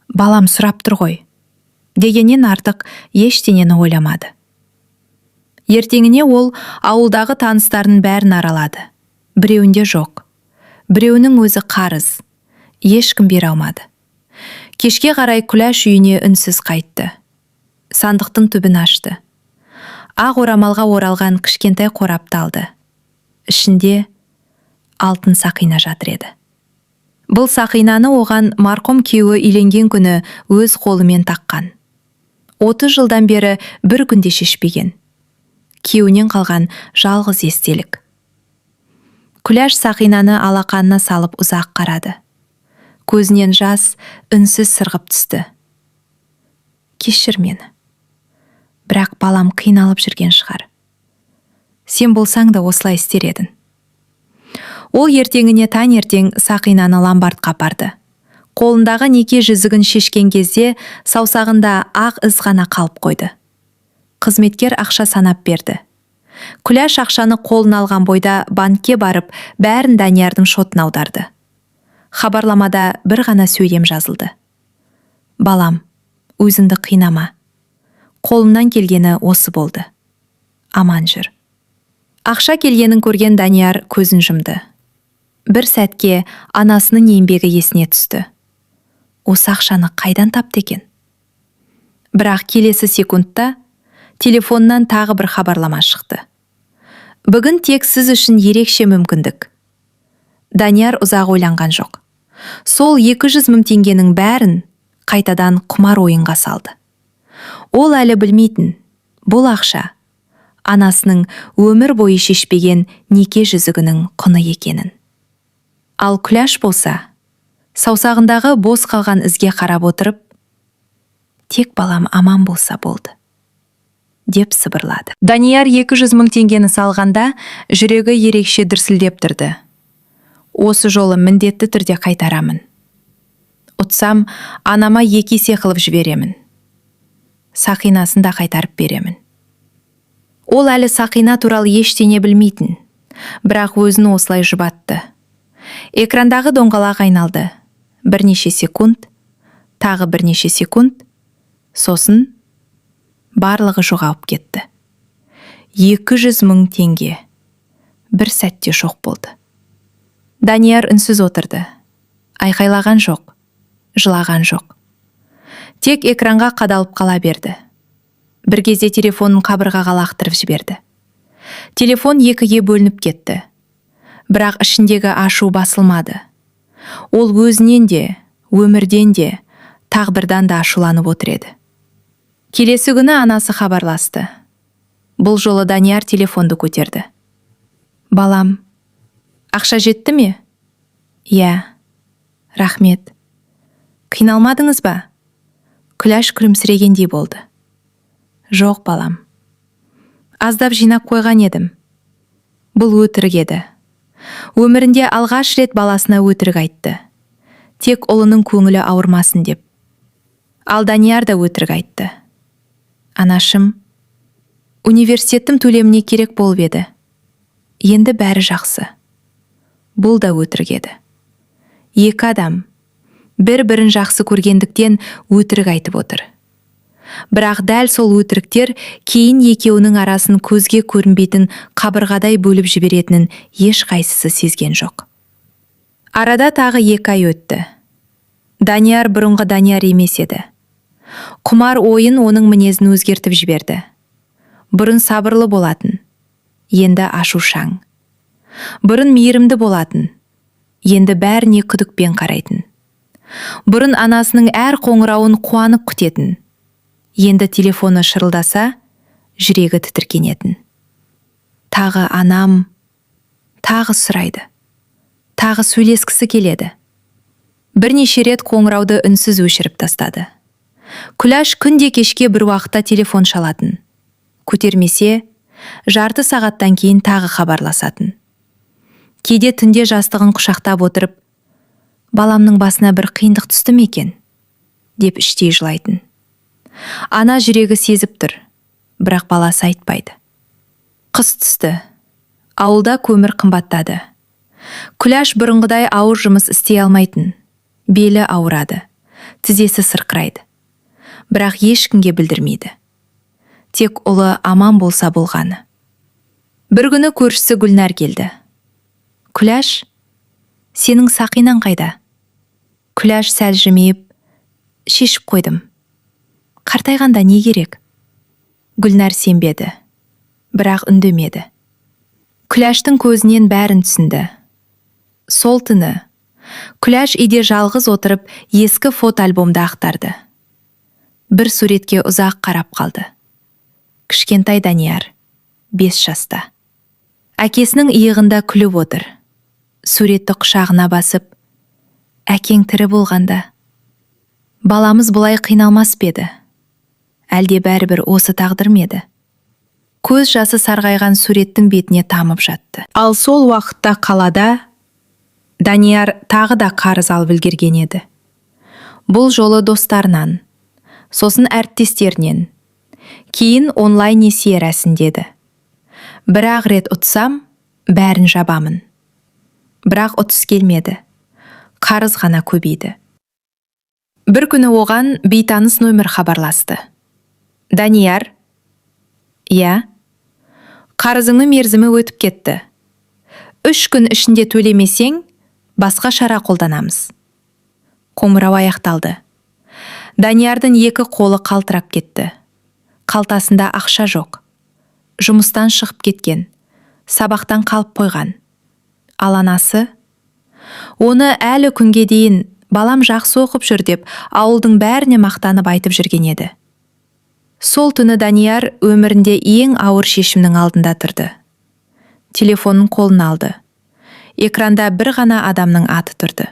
Балам сұрап тұр ғой. Дегеннен артық ештеңені ойламады. Ертеңіне ол ауылдағы таныстарын бәрін аралады. Біреуінде жоқ. Біреуінің өзі қарыз. Ешкім бере алмады. Кешке қарай Күләш үйіне үнсіз қайтты. Сандықтың түбін ашты. Ақ орамалға оралған кішкентай қорапты алды. Ішінде алтын сақина жатыр еді. Бұл сақинаны оған марқұм күйеуі үйленген күні өз қолымен таққан. 30 жылдан бері бір күнде шешпеген. Күйеуінен қалған жалғыз естелік. Күләш сақинаны алақанына салып ұзақ қарады. Көзінен жас үнсіз сырғып түсті. Кешір мені. Бірақ балам қиналып жүрген шығар. Сен болсаң да осылай істер едің. Ол ертеңіне таңертең сақинаны ломбардқа апарды. Қолындағы неке жүзігін шешкен кезде саусағында ақ із ғана қалып қойды. Қызметкер ақша санап берді. Күләш ақшаны қолына алған бойда банкке барып, бәрін Даниярдың шотына аударды. Хабарламада бір ғана сөйлем жазылды. Балам, өзіңді қинама. Қолымнан келгені осы болды. Аман жүр. Ақша келгенін көрген Данияр көзін жұмды. Бір сәтке анасының еңбегі есіне түсті. Осы ақшаны қайдан тапты екен? Бірақ келесі секундта телефоннан тағы бір хабарлама шықты. Бүгін тек сіз үшін ерекше мүмкіндік. Данияр ұзақ ойланған жоқ. Сол 200 мың теңгенің бәрін қайтадан құмар ойынға салды. Ол әлі білмейтін, бұл ақша анасының өмір бойы шешпеген неке жүзігінің құны екенін. Ал Күләш болса, саусағындағы бос қалған ізге қарап отырып, тек балам аман болса болды, деп сыбырлады. Данияр 200 мың теңгені салғанда жүрегі ерекше дүрсілдеп тұрды. Осы жолы міндетті түрде қайтарамын. Ұтсам, анама 2 есе қылып жіберемін. Сақинасын да қайтарып беремін. Ол әлі сақина туралы ештеңе білмейтін, бірақ өзін осылай жұбатты. Экрандағы доңғалақ айналды. Бірнеше секунд, тағы бірнеше секунд, сосын барлығы жоғалып кетті. 200 мың теңге бір сәтте жоқ болды. Данияр үнсіз отырды. Айқайлаған жоқ, жылаған жоқ. Тек экранға қадалып қала берді. Бір кезде телефонын қабырғаға лақтырып жіберді. Телефон екіге бөлініп кетті. Бірақ ішіндегі ашу басылмады. Ол өзінен де, өмірден де, тағдырдан да ашуланып отыр еді. Келесі күні анасы хабарласты. Бұл жолы Данияр телефонды көтерді. Балам, ақша жетті ме? Иә, рахмет. Қиналмадыңыз ба? Күләш күлімсірегендей болды. Жоқ, балам. Аздап жинап қойған едім. Бұл өтірік еді. Өмірінде алғаш рет баласына өтірік айтты. Тек ұлының көңілі ауырмасын деп. Ал Данияр да өтірік айтты. Анашым, университеттің төлеміне керек болып еді. Енді бәрі жақсы. Бұл да өтірік еді. Екі адам бір-бірін жақсы көргендіктен өтірік айтып отыр. Бірақ дәл сол өтіріктер кейін екеуінің арасын көзге көрінбейтін қабырғадай бөліп жіберетінін ешқайсысы сезген жоқ. Арада тағы 2 ай өтті. Данияр бұрынғы Данияр емес еді. Құмар ойын оның мінезін өзгертіп жіберді. Бұрын сабырлы болатын, енді ашушаң. Бұрын мейірімді болатын, енді бәріне күдікпен қарайтын. Бұрын анасының әр қоңырауын қуанып күтетін, енді телефоны шырылдаса, жүрегі тітіркенетін. Тағы анам, тағы сұрайды. Тағы сөйлескісі келеді. Бірнеше рет қоңырауды үнсіз өшіріп тастады. Күләш күнде кешке бір уақытта телефон шалатын. Көтермесе, жарты сағаттан кейін тағы хабарласатын. Кейде түнде жастығын құшақтап отырып, баламның басына бір қиындық түсті ме екен, деп іштей жылайтын. Ана жүрегі сезіп тұр, бірақ баласы айтпайды. Қыс түсті. Ауылда көмір қымбаттады. Күләш бұрынғыдай ауыр жұмыс істей алмайтын. Белі ауырады, тізесі сырқырайды. Бірақ ешкімге білдірмейді. Тек ұлы аман болса болғаны. Бір күні көршісі Гүлнар келді. Күләш, сенің Сақинан қайда? Күләш сәл жымиып, шешіп қойдым. Қартайғанда не керек? Гүлнар сенбеді, бірақ үндемеді. Күләштің көзінен бәрін түсінді. Сол түні Күләш үйде жалғыз отырып ескі фотоальбомды ақтарды. Бір суретке ұзақ қарап қалды. Кішкентай Данияр, 5 жаста. Әкесінің иығында күліп отыр. Суретті құшағына басып, әкең тірі болғанда, баламыз бұлай қиналмас беді. Әлде бәрібір осы тағдыр ме еді? Көз жасы сарғайған суреттің бетіне тамып жатты. Ал сол уақытта қалада Данияр тағы да қарыз алып үлгерген еді. Бұл жолы достарынан, сосын әріптестерінен, кейін онлайн несие рәсімдеді. Бір-ақ рет ұтсам, бәрін жабамын. Бірақ ұтыс келмеді. Қарыз ғана көбейді. Бір күні оған бейтаныс нөмір хабарласты. Данияр, иә, қарызыңның мерзімі өтіп кетті. 3 күн ішінде төлемесең, басқа шара қолданамыз. Қоңырау аяқталды. Даниярдың 2 қолы қалтырап кетті. Қалтасында ақша жоқ. Жұмыстан шығып кеткен. Сабақтан қалып қойған. Ал анасы? Оны әлі күнге дейін балам жақсы оқып жүр деп ауылдың бәріне мақтанып айтып жүрген еді. Сол түні Данияр өмірінде ең ауыр шешімнің алдында тұрды. Телефонын қолына алды. Экранда бір ғана адамның аты тұрды.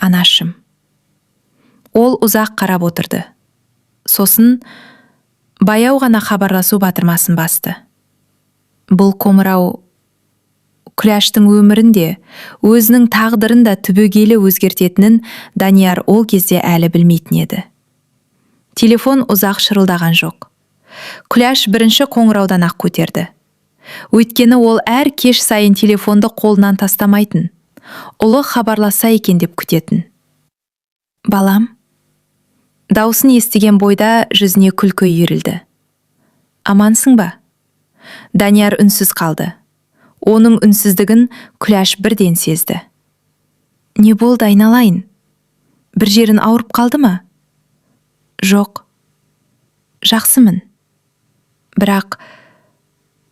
Анашым. Ол ұзақ қарап отырды. Сосын баяу ғана хабарласу батырмасын басты. Бұл қоңырау Күләштің өмірінде өзінің тағдырын да түбегейлі өзгертетінін Данияр ол кезде әлі білмейтін еді. Телефон ұзақ шырылдаған жоқ. Күләш бірінші қоңыраудан ақ көтерді. Өйткені ол әр кеш сайын телефонды қолынан тастамайтын. Ұлы хабарласа екен деп күтетін. Балам. Даусын естіген бойда жүзіне күлкі үйірілді. Амансың ба? Данияр үнсіз қалды. Оның үнсіздігін Күләш бірден сезді. Не болды, айналайын? Бір жерін ауырып қалды ма? Жоқ. Жақсымын. Бірақ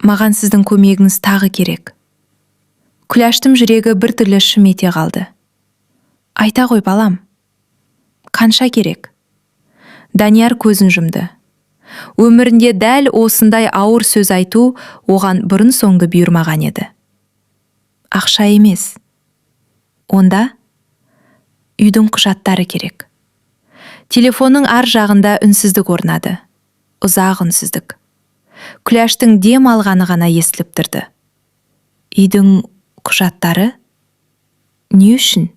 маған сіздің көмегіңіз тағы керек. Күләштің жүрегі біртүрлі шым ете қалды. Айта ғой, балам. Қанша керек? Данияр көзін жұмды. Өмірінде дәл осындай ауыр сөз айту оған бұрын соңды бұйырмаған еді. Ақша емес. Онда үйдің құжаттары керек. Телефонның ар жағында үнсіздік орнады. Ұзақ үнсіздік. Күләштің дем алғаны ғана естіліп тұрды. Үйдің құжаттары? Не үшін?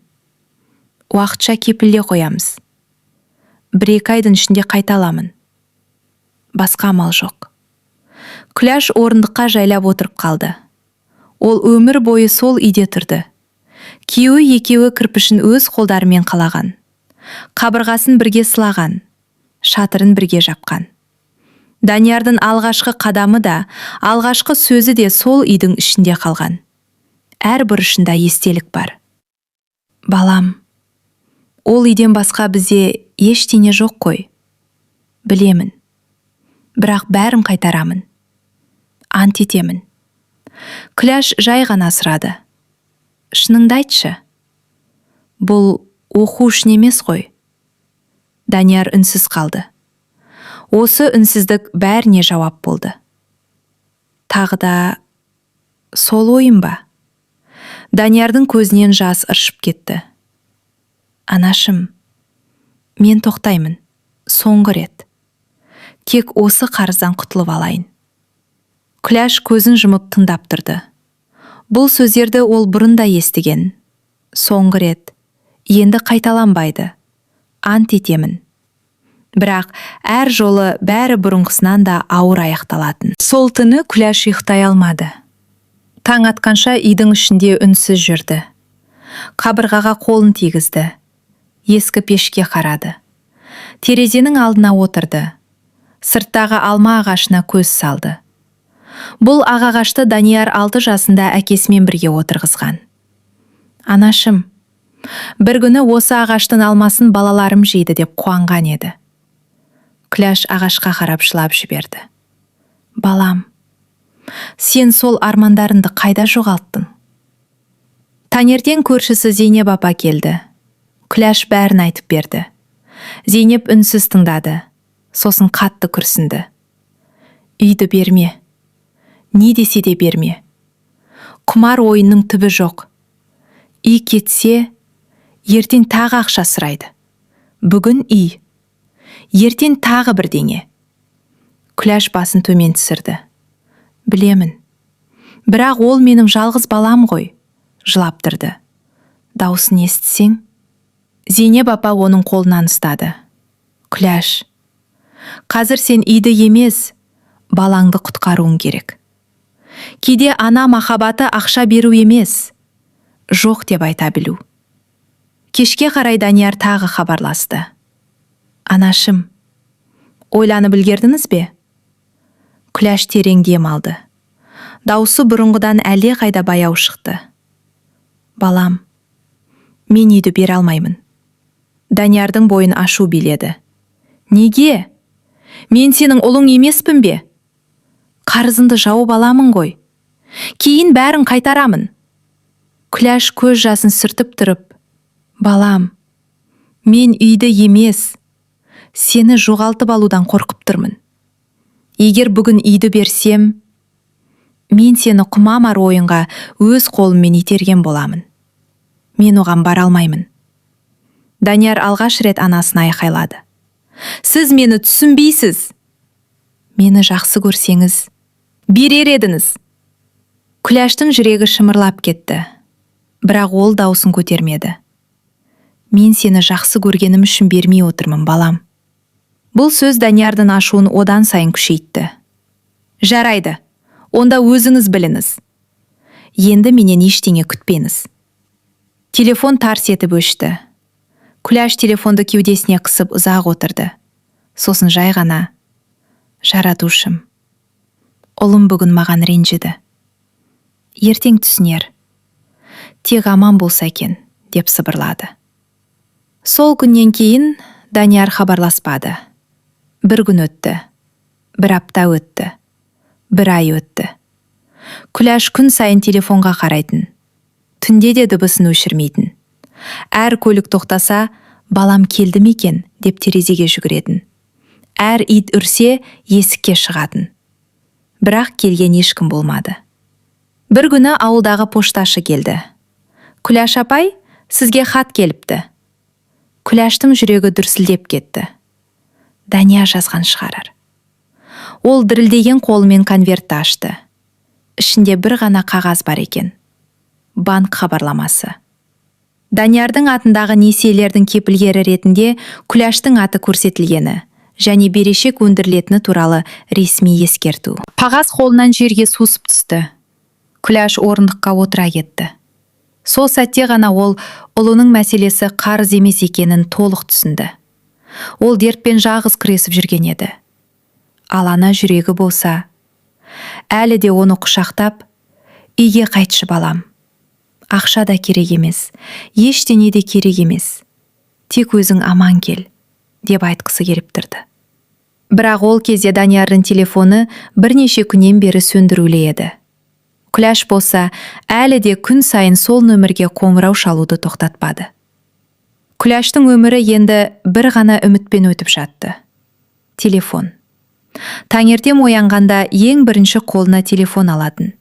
Уақытша кепілде қоямыз. 1-2 айдың ішінде қайта аламын. Басқа амал жоқ. Күләш орындыққа жайлап отырып қалды. Ол өмір бойы сол үйде тұрды. Күйеуі екеуі кірпішін өз қолдарымен қалаған. Қабырғасын бірге сылаған. Шатырын бірге жапқан. Даниярдың алғашқы қадамы да, алғашқы сөзі де сол үйдің ішінде қалған. Әр бұрышында естелік бар. Балам, ол үйден басқа бізде ештеңе жоқ қой. Білемін. Бірақ бәрін қайтарамын. Ант етемін. Күләш жай ғана сұрады. Шыныңды айтшы. Бұл оқу үшін емес қой. Данияр үнсіз қалды. Осы үнсіздік бәріне жауап болды. Тағы да сол ойым ба? Даниярдың көзінен жас ыршып кетті. Анашым, мен тоқтаймын. Соңғы рет. Кек осы қарыздан құтылып алайын. Күләш көзін жұмып тыңдап тұрды. Бұл сөздерді ол бұрында естіген. Соңғы рет. Енді қайталанбайды. Ант етемін. Бірақ әр жолы бәрі бұрынғысынан да ауыр аяқталатын. Сол түні Күләш ұйықтай алмады. Таң атқанша үйдің ішінде үнсіз жүрді. Қабырғаға қолын тигізді. Ескі пешке қарады. Терезенің алдына отырды. Сырттағы алма ағашына көз салды. Бұл ағашты Данияр 6 жасында әкесімен бірге отырғызған. Анашым, бір күні осы ағаштың алмасын балаларым жейді деп қуанған еді. Күләш ағашқа қарап жылап жіберді. Балам, сен сол армандарыңды қайда жоғалттың? Таңертең көршісі Зейнеп апа келді. Күләш бәрін айтып берді. Зейнеп үнсіз тыңдады. Сосын қатты күрсінді. Үйді берме. Не десе де берме. Құмар ойынның түбі жоқ. Үй кетсе, ертең тағы ақша сұрайды. Бүгін үй. Ертең тағы бірдеңе. Күләш басын төмен түсірді. Білемін. Бірақ ол менің жалғыз балам ғой. Жылап тұрды. Даусын естісең? Зейнеп апа оның қолынан ұстады. Күләш, қазір сен үйді емес, балаңды құтқаруың керек. Кейде ана махаббаты ақша беру емес, жоқ деп айта білу. Кешке қарай Данияр тағы хабарласты. Анашым, ойланып үлгердіңіз бе? Күләш терең дем алды. Даусы бұрынғыдан әлде қайда баяу шықты. Балам, мен үйді бере алмаймын. Даниярдың бойын ашу биледі. Неге? Мен сенің ұлың емеспін бе? Қарызынды жауып аламын ғой. Кейін бәрін қайтарамын. Күләш көз жасын сүртіп тұрып, балам, мен үйді емес, сені жоғалтып алудан қорқып тұрмын. Егер бүгін үйді берсем, мен сені құмамар ойынға өз қолыммен итерген боламын. Мен оған бара алмаймын. Данияр алғаш рет анасын айқайлады. Сіз мені түсінбейсіз. Мені жақсы көрсеңіз, берер едіңіз. Күләштің жүрегі шымырлап кетті. Бірақ ол даусын көтермеді. Мен сені жақсы көргенім үшін бермей отырмын, балам. Бұл сөз Даниярдың ашуын одан сайын күшейтті. Жарайды, онда өзіңіз біліңіз. Енді менен ештеңе күтпеңіз. Телефон тарс етіп өшті. Күләш телефонды кеудесіне қысып ұзақ отырды. Сосын жай ғана, жаратушым, ұлым бүгін маған ренжіді. ертең түсінер. Тек аман болса екен, деп сыбырлады. Сол күннен кейін Данияр хабарласпады. Бір күн өтті, бір апта өтті, бір ай өтті. Күләш күн сайын телефонға қарайтын. Түнде де дыбысын өшірмейтін. Әр көлік тоқтаса, балам келді ме екен деп терезеге жүгіретін. Әр ит үрсе, есікке шығатын. Бірақ келген ешкім болмады. Бір күні ауылдағы пошташы келді. Күләш апай, сізге хат келіпті. Күләштің жүрегі дүрсілдеп кетті. Дания жазған шығарар. Ол дірілдеген қолымен конвертті ашты. Ішінде бір ғана қағаз бар екен. Банк хабарламасы. Даниярдың атындағы несиелердің кепілгері ретінде Күләштің аты көрсетілгені және берешек өндірілетіні туралы ресми ескерту. Қағаз қолынан жерге сусып түсті. Күләш орындыққа отыра кетті. Сол сәтте ғана ол ұлының мәселесі қарыз емес екенін толық түсінді. Ол дертпен жалғыз күресіп жүрген еді. Ал ана жүрегі болса, әлі де оны құшақтап, үйге қайтшы балам. Ақша да керек емес, ештеңе де керек емес. Тек өзің аман кел, деп айтқысы келіп тұрды. Бірақ ол кезде Даниярдың телефоны бірнеше күннен бері сөндірулі еді. Күләш болса, әлі де күн сайын сол нөмірге қоңырау шалуды тоқтатпады. Күләштің өмірі енді бір ғана үмітпен өтіп жатты. Телефон. Таңертең оянғанда ең бірінші қолына телефон алатын.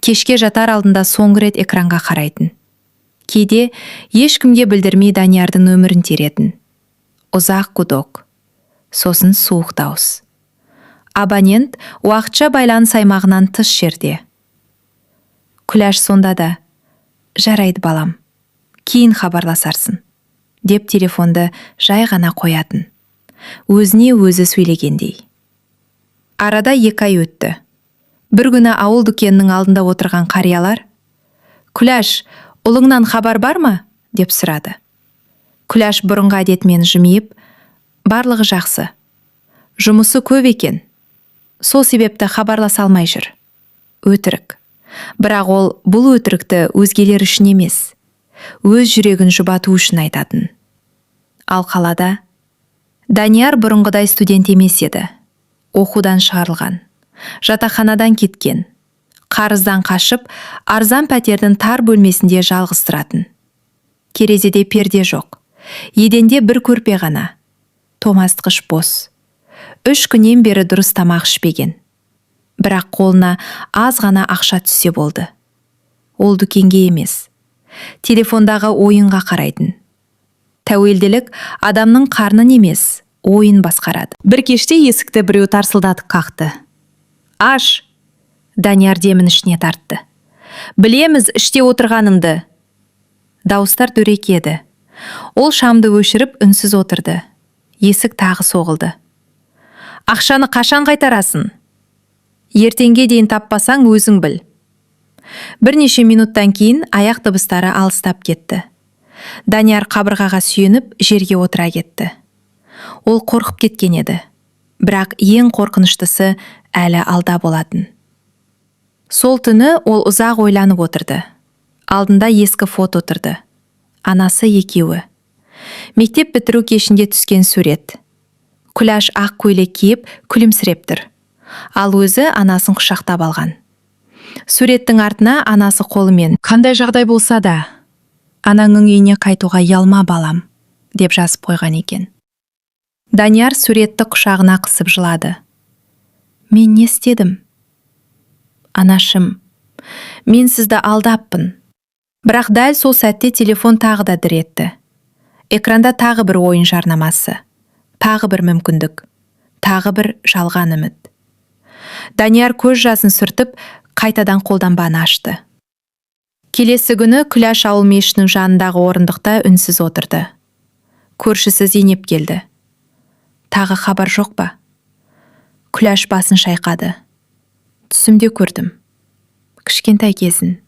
Кешке жатар алдында соңғы рет экранға қарайтын. Кейде ешкімге білдірмей Даниярдың өмірін теретін. Ұзақ гудок. Сосын суық дауыс. Абонент уақытша байланыс аймағынан тыс жерде. Күләш сонда да, жарайды балам, кейін хабарласарсың, деп телефонды жай ғана қоятын. Өзіне өзі сөйлегендей. Арада 2 ай өтті. Бір күні ауыл дүкенінің алдында отырған қариялар, «Күләш, ұлыңнан хабар бар ма?» деп сұрады. Күләш бұрынғы әдетімен жымиып, «Барлығы жақсы. Жұмысы көп екен. Сол себепті хабарласа алмай жүр. Өтірік. Бірақ ол бұл өтірікті өзгелер үшін емес, өз жүрегін жұбату үшін айтатын». Ал қалада Данияр бұрынғыдай студент емес еді. Оқудан шығарылған. Жатақханадан кеткен. Қарыздан қашып, арзан пәтердің тар бөлмесінде жалғыз тұратын. Терезеде перде жоқ. Еденде бір көрпе ғана. Тоңазытқыш бос. 3 күннен бері дұрыс тамақ ішпеген. Бірақ қолына аз ғана ақша түссе болды. Ол дүкенге емес, телефондағы ойынға қарайтын. Тәуелділік адамның қарнын емес, ойын басқарады. Бір кеште есікті біреу тарсылдатып қақты. «Аш!» Данияр демін ішіне тартты. «Білеміз іште отырғаныңды». Дауыстар дөрекі еді. Ол шамды өшіріп үнсіз отырды. Есік тағы соғылды. «Ақшаны қашан қайтарасың?» «Ертеңге дейін таппасаң өзің біл». Бірнеше минуттан кейін аяқ дыбыстары алыстап кетті. Данияр қабырғаға сүйеніп жерге отыра кетті. Ол қорқып кеткен еді. Бірақ ең қорқыныштысы әлі алда болатын. Сол түні ол ұзақ ойланып отырды. Алдында ескі фото тұрды. Анасы екеуі. Мектеп бітіру кешінде түскен сурет. Күләш ақ көйлек киіп күлімсіреп тұр. Ал өзі анасын құшақтап алған. Суреттің артына анасы қолымен «Қандай жағдай болса да, анаңның үйіне қайтуға ұялма балам», деп жазып қойған екен. Данияр суретті құшағына қысып жылады. «Мен не істедім? Анашым, мен сізді алдаппын». Бірақ дәл сол сәтте телефон тағы да дір етті. Экранда тағы бір ойын жарнамасы, тағы бір мүмкіндік, тағы бір жалған үміт. Данияр көз жасын сүртіп, қайтадан қолданбаны ашты. Келесі күні Күләш ауыл мешітінің жанындағы орындықта үнсіз отырды. Көршісі Зейнеп келді. «Тағы хабар жоқ па?» Күләш басын шайқады. «Түсімде көрдім. Кішкентай кезін».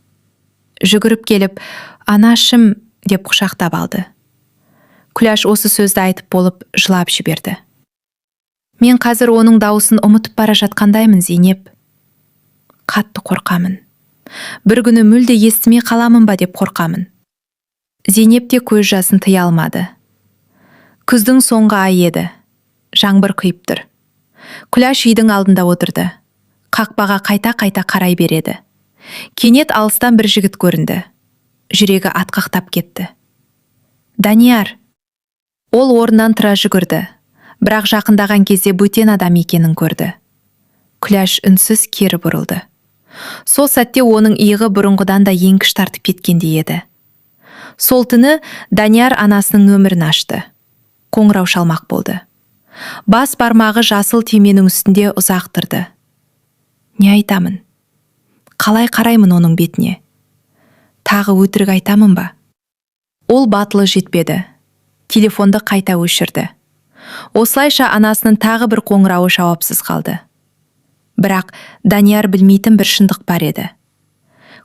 Жүгіріп келіп, «Анашым», деп құшақтап алды. Күләш осы сөзді айтып болып жылап жіберді. «Мен қазір оның дауысын ұмытып бара жатқандаймын, Зейнеп. Қатты қорқамын. Бір күні мүлде естімей қаламын ба деп қорқамын. Зейнеп те көз жасын тыя алмады. Күздің соңғы айы еді. Жаңбыр құйып тұр. Күләш үйдің алдында отырды. Қақпаға қайта-қайта қарай береді. Кенет алыстан бір жігіт көрінді. Жүрегі атқақтап кетті. Данияр. Ол орнынан тұра жүгірді. Бірақ жақындаған кезде бөтен адам екенін көрді. Күләш үнсіз кері бұрылды. Сол сәтте оның иығы бұрынғыдан да еңкіш тартып кеткендей еді. Сол түні Данияр анасының нөмірін ашты. Қоңырау шалмақ болды. Бас бармағы жасыл түйменің үстінде ұзақ тұрды. Не айтамын? Қалай қараймын оның бетіне? Тағы өтірік айтамын ба? Ол батылы жетпеді. Телефонды қайта өшірді. Осылайша анасының тағы бір қоңырауы жауапсыз қалды. Бірақ Данияр білмейтін бір шындық бар еді.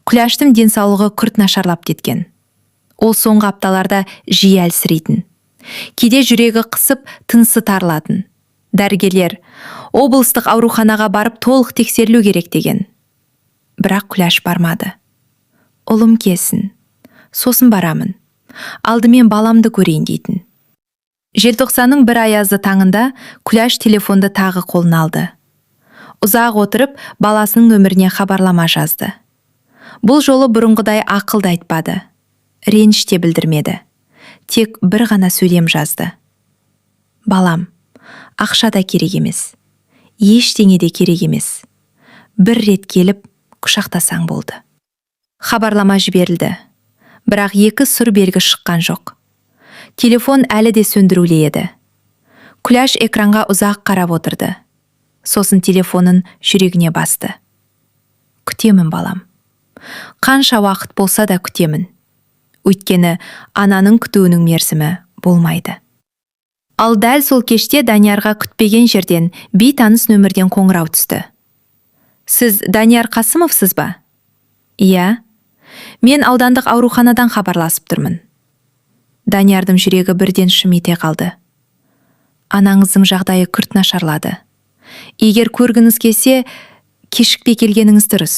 Күләштің денсаулығы күрт нашарлап кеткен. Ол соңғы апталарда жиі әлсірейтін. Кейде жүрегі қысып, тынысы тарылатын. Дәрігерлер облыстық ауруханаға барып толық тексерілу керек деген. Бірақ Күләш бармады. Ұлым келсін, сосын барамын. Алдымен баламды көрейін дейтін. Желтоқсанның бір аязды таңында Күләш телефонды тағы қолына алды. Ұзақ отырып, баласының нөміріне хабарлама жазды. Бұл жолы бұрынғыдай ақылды айтпады. Реніш те білдірмеді. Тек бір ғана сөйлем жазды. Балам, ақша да керек емес. Ештеңе де керек емес. Бір рет келіп, құшақтасаң болды. Хабарлама жіберілді. Бірақ екі сұр белгі шыққан жоқ. Телефон әлі де сөндірулі еді. Күләш экранға ұзақ қарап отырды. Сосын телефонын жүрегіне басты. Күтемін, балам. Қанша уақыт болса да күтемін. Өйткені ананың күтуінің мерзімі болмайды. Ал дәл сол кеште Даниярға күтпеген жерден бейтаныс нөмірден қоңырау түсті. Сіз Данияр Қасымовсыз ба? Иә. Мен аудандық ауруханадан хабарласып тұрмын. Даниярдың жүрегі бірден шым ете қалды. Анаңыздың жағдайы күрт нашарлады. Егер көргіңіз келсе, кешікпей келгеніңіз дұрыс.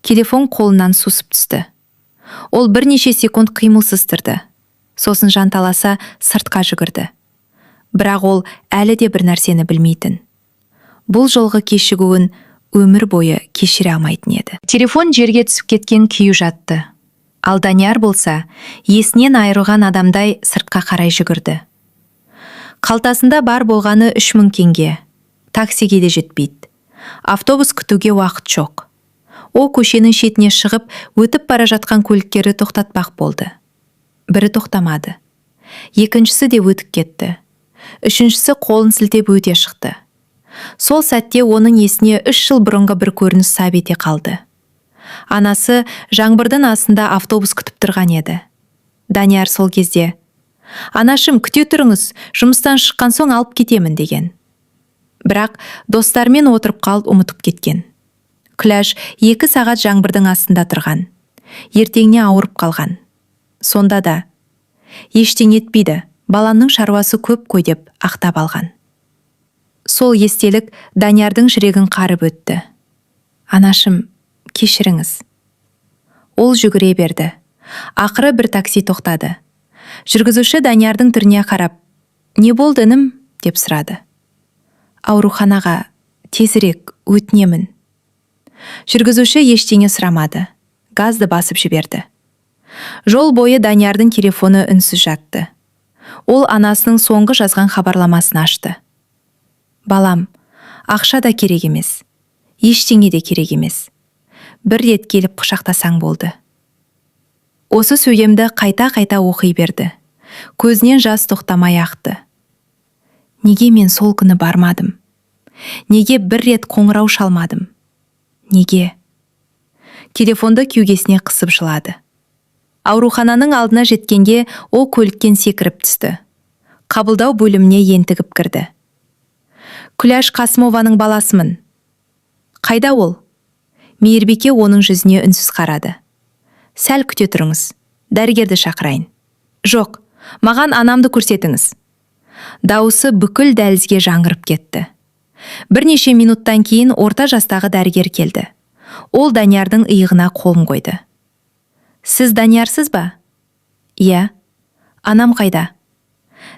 Телефон қолынан сусып түсті. Ол бірнеше секунд қимылсыз тұрды. Сосын жанталаса сыртқа жүгірді. Бірақ ол әлі де бір нәрсені білмейтін. Бұл жолғы кешігуін өмір бойы кешіре алмайтын еді. Телефон жерге түсіп кеткен күйі жатты. Ал Данияр болса, есінен айырылған адамдай сыртқа қарай жүгірді. Қалтасында бар болғаны 3000 теңге. Таксиге де жетпейді. Автобус күтуге уақыт жоқ. Ол көшенің шетіне шығып, өтіп бара жатқан көліктерді тоқтатпақ болды. Бірі тоқтамады. Екіншісі де өтіп кетті. Үшіншісі қолын сілтеп өте шықты. Сол сәтте оның есіне 3 жыл бұрынғы бір көрініс сап ете қалды. Анасы жаңбырдың астында автобус күтіп тұрған еді. Данияр сол кезде: «Анашым, күте тұрыңыз, жұмыстан шыққан соң алып кетемін» деген. Бірақ достармен отырып қалып ұмытып кеткен. Күләш 2 сағат жаңбырдың астында тұрған. Ертеңіне ауырып қалған. Сонда да: «Ештеңе етпейді, баланың шаруасы көп қой» деп ақтап алған. Сол естелік Даниярдың жүрегін қарып өтті. «Анашым, кешіріңіз». Ол жүгіре берді. Ақыры бір такси тоқтады. Жүргізуші Даниярдың түріне қарап: «Не болды, інім?» деп сұрады. «Ауруханаға тезірек, өтінемін». Жүргізуші ештеңе сұрамады. Газды басып жіберді. Жол бойы Даниярдың телефоны үнсіз жатты. Ол анасының соңғы жазған хабарламасын ашты. «Балам, ақша да керек емес. Ештеңе де керек емес. Бір рет келіп құшақтасаң болды». Осы сөйлемді қайта-қайта оқи берді. Көзінен жас тоқтамай ақты. Неге мен сол күні бармадым? Неге бір рет қоңырау шалмадым? Неге? Телефонды кеудесіне қысып жылады. Аурухананың алдына жеткенде ол көліктен секіріп түсті. Қабылдау бөліміне ентігіп кірді. «Күләш Қасымованың баласымын». «Қайда ол?» Мейірбике оның жүзіне үнсіз қарады. «Сәл күте тұрыңыз, дәрігерді шақырайын». «Жоқ, маған анамды көрсетіңіз». Дауысы бүкіл дәлізге жаңғырып кетті. Бірнеше минуттан кейін орта жастағы дәрігер келді. Ол Даниярдың иығына қолын қойды. Сіз Даниярсыз ба? Иә. Анам қайда?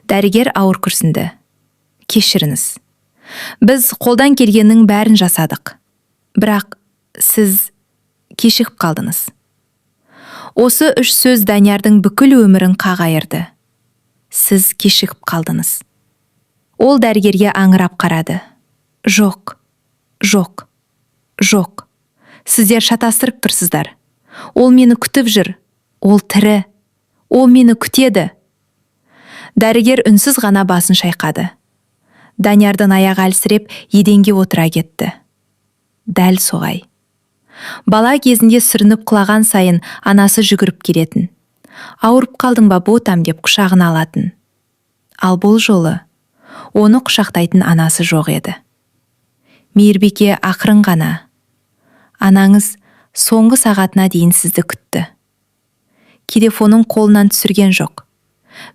Дәрігер ауыр күрсінді. Кешіріңіз. Біз қолдан келгеннің бәрін жасадық. Бірақ сіз кешігіп қалдыңыз. Осы үш сөз Даниярдың бүкіл өмірін қағайырды. Сіз кешігіп қалдыңыз. Ол дәрігерге аңырап қарады. Жоқ, жоқ, жоқ. Сіздер шатастырып тұрсыздар. Ол мені күтіп жүр. Ол тірі. Ол мені күтеді. Дәрігер үнсіз ғана басын шайқады. Даниярдың аяғы әлсіреп, еденге отыра кетті. Дәл соғай. Бала кезінде сүрініп құлаған сайын анасы жүгіріп келетін. Ауырып қалдың ба ботам деп құшағына алатын. Ал бұл жолы оны құшақтайтын анасы жоқ еді. Мейірбике ақырын ғана. Анаңыз соңғы сағатына дейін сізді күтті. Телефонын қолынан түсірген жоқ.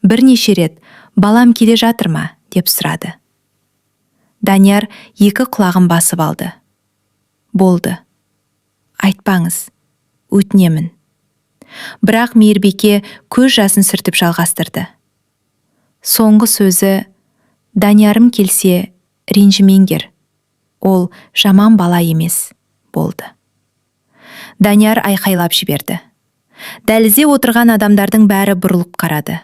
Бірнеше рет балам келе жатыр ма деп сұрады. Данияр екі құлағын басып алды. Болды. Айтпаңыз, өтінемін. Бірақ Мейірбике көз жасын сүртіп жалғастырды. Соңғы сөзі, Даниярым келсе, ренжімеңдер. Ол жаман бала емес, болды. Данияр айқайлап жіберді. Дәлізде отырған адамдардың бәрі бұрылып қарады.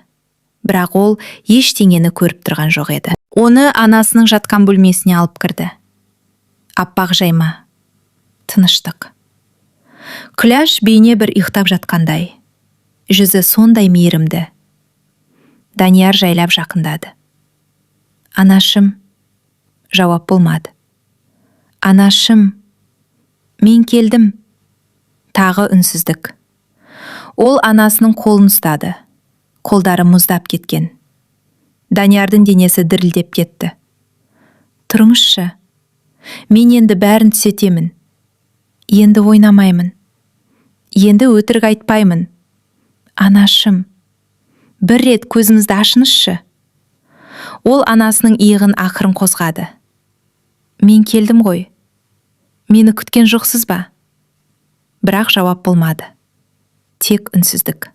Бірақ ол ештеңені көріп тұрған жоқ еді. Оны анасының жатқан бөлмесіне алып кірді. Аппақ жайма. Тыныштық. Күләш бейне бір ұйықтап жатқандай. Жүзі сондай мейірімді. Данияр жайлап жақындады. Анашым. Жауап болмады. Анашым. Мен келдім. Тағы үнсіздік. Ол анасының қолын ұстады. Қолдары мұздап кеткен. Даниярдың денесі дірілдеп кетті. Тұрыңызшы. Мен енді бәрін түзетемін. Енді ойнамаймын. Енді өтірік айтпаймын. Анашым. Бір рет көзіңізді ашыңызшы. Ол анасының иығын ақырын қозғады. Мен келдім ғой. Мені күткен жоқсыз ба? Бірақ жауап болмады. Тек үнсіздік.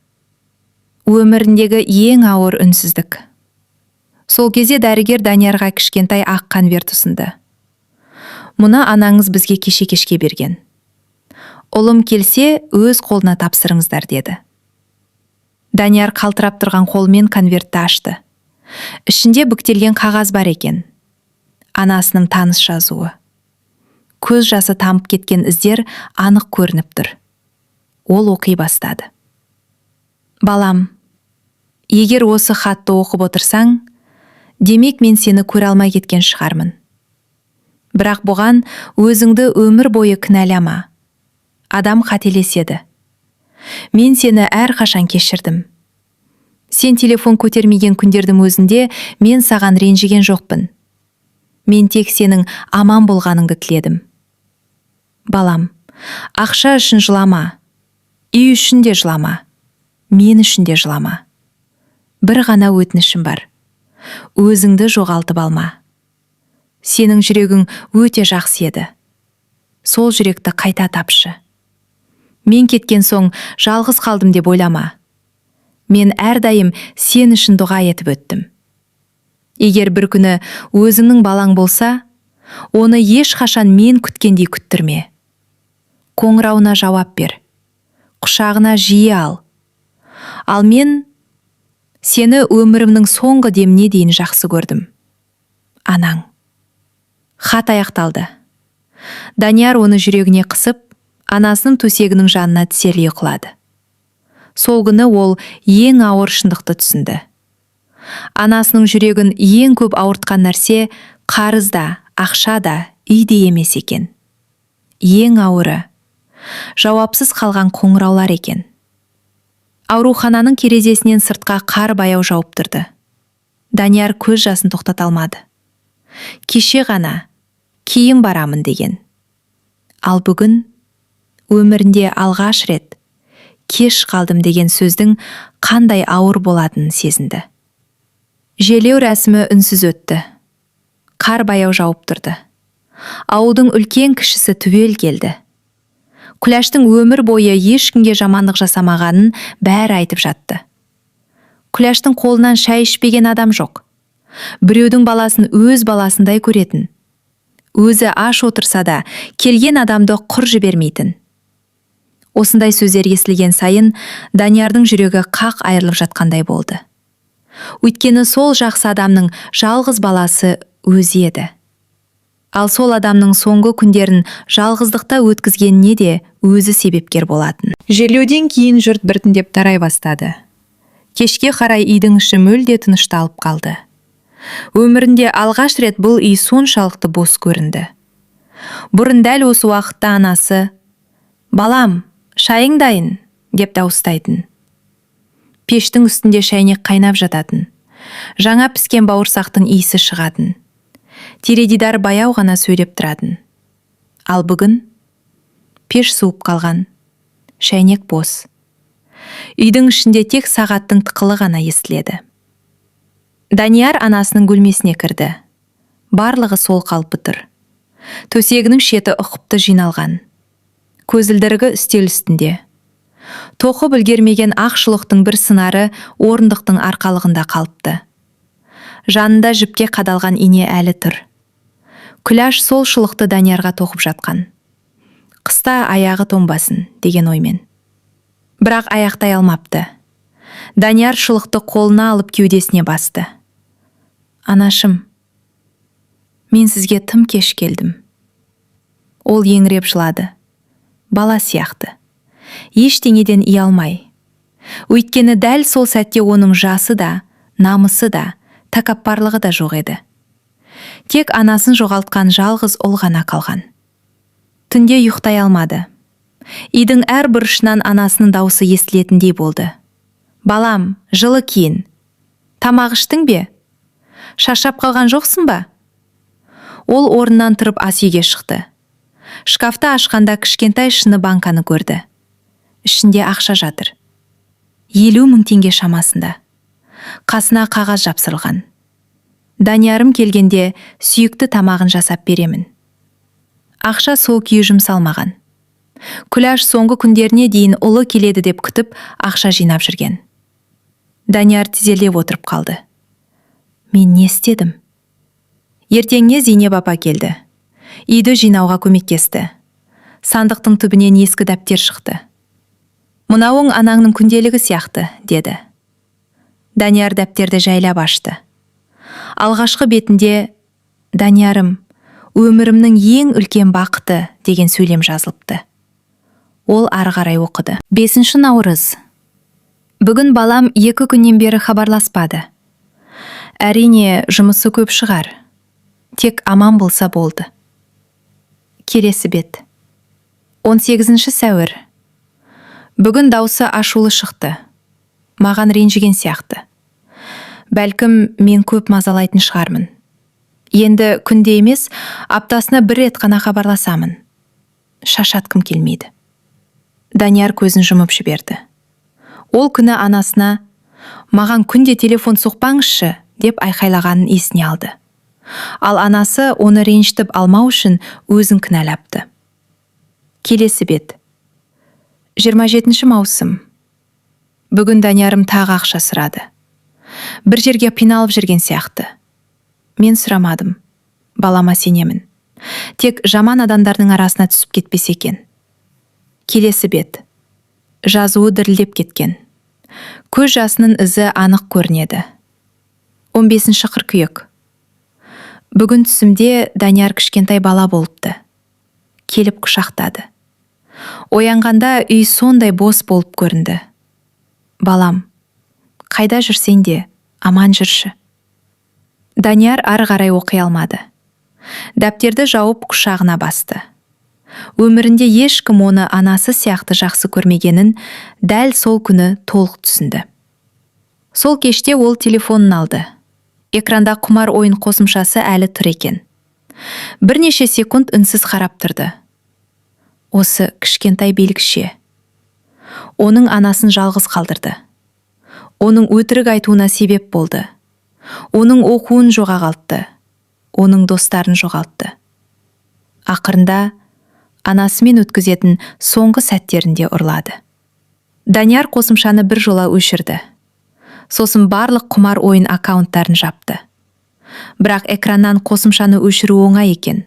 Өміріндегі ең ауыр үнсіздік. Сол кезде дәрігер Даниярға кішкентай ақ конверт ұсынды. Мұны анаңыз бізге кеше-кешке берген. Ұлым келсе, өз қолына тапсырыңыздар деді. Данияр қалтырап тұрған қолмен конвертті ашты. Ішінде бүктелген қағаз бар екен. Анасының таныс жазуы. Көз жасы тамып кеткен іздер анық көрініп тұр. Ол оқи бастады. Балам, егер осы хатты оқып отырсаң, демек мен сені көре алмай кеткен шығармын. Бірақ бұған өзіңді өмір бойы кінәлама. Адам қателеседі. Мен сені әрқашан кешірдім. Сен телефон көтермеген күндердің өзінде мен саған ренжіген жоқпын. Мен тек сенің аман болғаныңды тіледім. Балам, ақша үшін жылама. Үй үшін де жылама. Мен үшін де жылама. Бір ғана өтінішім бар. Өзіңді жоғалтып алма. Сенің жүрегің өте жақсы еді. Сол жүректі қайта тапшы. Мен кеткен соң жалғыз қалдым деп ойлама. Мен әрдайым сен үшін дұға етіп өттім. Егер бір күні өзіңнің балаң болса, оны ешқашан мен күткендей күттірме. Қоңырауына жауап бер. Құшағына жиі ал. Ал мен сені өмірімнің соңғы деміне дейін жақсы көрдім. Анаң. Хат аяқталды. Данияр оны жүрегіне қысып, анасының төсегінің жанына тізерлей құлады. Сол күні ол ең ауыр шындықты түсінді. Анасының жүрегін ең көп ауыртқан нәрсе қарыз да, ақша да, үй де емес екен. Ең ауыры жауапсыз қалған қоңыраулар екен. Аурухананың терезесінен сыртқа қар баяу жауып тұрды. Данияр көз жасын тоқтата алмады. Кеше ғана кейін барамын деген. Ал бүгін өмірінде алғаш рет кеш қалдым деген сөздің қандай ауыр болатынын сезінді. Желеу рәсімі үнсіз өтті. Қар баяу жауып тұрды. Ауылдың үлкен кішісі түгел келді. Күләштің өмір бойы ешкімге жамандық жасамағанын бәрі айтып жатты. Күләштің қолынан шай ішпеген адам жоқ. Біреудің баласын өз баласындай көретін. Өзі аш отырса да келген адамды құр жібермейтін. Осындай сөздер естілген сайын Даниярдың жүрегі қақ айырылып жатқандай болды. Өйткені сол жақсы адамның жалғыз баласы өзі еді. Ал сол адамның соңғы күндерін жалғыздықта өткізгеніне де өзі себепкер болатын. Жерлеуден кейін жұрт біртіндеп тарай бастады. Кешке қарай үйдің іші мүлде тынышталып қалды. Өмірінде алғаш рет бұл үй соншалықты бос көрінді. Бұрын дәл осы уақытта анасы «Балам, шайың дайын» деп дауыстайтын. Пештің үстінде шайнек қайнап жататын. Жаңа піскен бауырсақтың иісі шығатын. Теледидар баяу ғана сөйлеп тұратын. Ал бүгін пеш суып қалған, шайнек бос. Үйдің ішінде тек сағаттың тықылы ғана естіледі. Данияр анасының бөлмесіне кірді. Барлығы сол қалпы тұр. Төсегінің шеті ұқыпты жиналған. Көзілдірігі үстел үстінде. Тоқып үлгермеген ақ шұлықтың бір сынары орындықтың арқалығында қалыпты. Жанында жіпке қадалған ине әлі тұр. Күләш сол шұлықты Даниярға тоқып жатқан. Қыста аяғы тоңбасын деген оймен. Бірақ аяқтай алмапты. Данияр шұлықты қолына алып кеудесіне басты. «Анашым, мен сізге тым кеш келдім». Ол еңіреп жылады. Бала сияқты. Ештеңеден ұялмай. Өйткені дәл сол сәтте оның жасы да, намысы да, тәкаппарлығы да жоқ еді. Тек анасын жоғалтқан жалғыз ұл ғана қалған. Түнде ұйықтай алмады. Үйдің әр бұрышынан анасының дауысы естілетіндей болды. «Балам, жылы киін. Тамақ іштің бе? Шаршап қалған жоқсың ба?» Ол орнынан тұрып ас үйге шықты. Шкафты ашқанда кішкентай шыны банканы көрді. Ішінде ақша жатыр. 50 мың теңге шамасында. Қасына қағаз жапсырылған. «Даниярым келгенде сүйікті тамағын жасап беремін». Ақша сол күйі жұмсалмаған. Күләш соңғы күндеріне дейін ұлы келеді деп күтіп ақша жинап жүрген. Данияр тізелеп отырып қалды. «Мен не істедім?» Ертеңіне Зейнеп апа келді. Үйді жинауға көмектесті. Сандықтың түбінен ескі дәптер шықты. «Мынауың анаңның күнделігі сияқты», деді. Данияр дәптерді жайлап ашты. Алғашқы бетінде «Даниярым, өмірімнің ең үлкен бақыты» деген сөйлем жазылыпты. Ол ары қарай оқыды. 5 наурыз. Бүгін балам 2 күннен бері хабарласпады. Әрине, жұмысы көп шығар. Тек аман болса болды. Келесі бет. 18 сәуір. Бүгін даусы ашулы шықты. Маған ренжіген сияқты. Бәлкім мен көп мазалайтын шығармын. Енді күнде емес, аптасына 1 рет қана хабарласамын. Шашатқым келмейді. Данияр көзін жұмып жіберді. Ол күні анасына «Маған күнде телефон соқпаңызшы» деп айқайлағанын есіне алды. Ал анасы оны ренжітіп алмау үшін өзін кінәлапты. Келесі бет. 27 маусым. Бүгін Даниярым тағы ақша сұрады. Бір жерге қиналып жүрген сияқты. Мен сұрамадым. Балама сенемін. Тек жаман адамдардың арасына түсіп кетпесе екен. Келесі бет. Жазуы дірілдеп кеткен. Көз жасының ізі анық көрінеді. 15 қыркүйек. Бүгін түсімде Данияр кішкентай бала болыпты. Келіп құшақтады. Оянғанда үй сондай бос болып көрінді. «Балам, қайда жүрсең де аман жүрші». Данияр ары қарай оқи алмады. Дәптерді жауып құшағына басты. Өмірінде ешкім оны анасы сияқты жақсы көрмегенін дәл сол күні толық түсінді. Сол кеште ол телефонын алды. Экранда құмар ойын қосымшасы әлі тұр екен. Бірнеше секунд үнсіз қарап тұрды. Осы кішкентай белгіше. Оның анасын жалғыз қалдырды. Оның өтірік айтуына себеп болды. Оның оқуын жоғалтты. Оның достарын жоғалтты. Ақырында анасымен өткізетін соңғы сәттерінде ұрлады. Данияр қосымшаны бір жола өшірді. Сосын барлық құмар ойын аккаунттарын жапты. Бірақ экраннан қосымшаны өшіру оңай екен.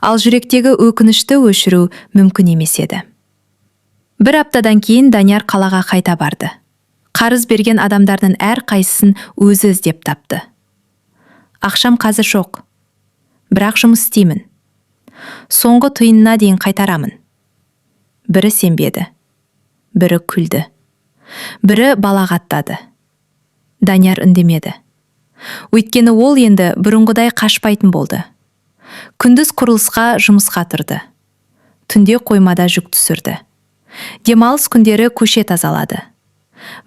Ал жүректегі өкінішті өшіру мүмкін емес еді. Бір аптадан кейін Данияр қалаға қайта барды. Қарыз берген адамдардың әр қайсысын өзі іздеп тапты. Ақшам қазір жоқ. Бірақ жұмыс істеймін. Соңғы тиынына дейін қайтарамын. Бірі сенбеді. Бірі күлді. Бірі балағаттады. Данияр үндемеді. Өйткені ол енді бұрынғыдай қашпайтын болды. Күндіз құрылысқа жұмысқа тұрды. Түнде қоймада жүк түсірді. Демалыс күндері көше тазалады.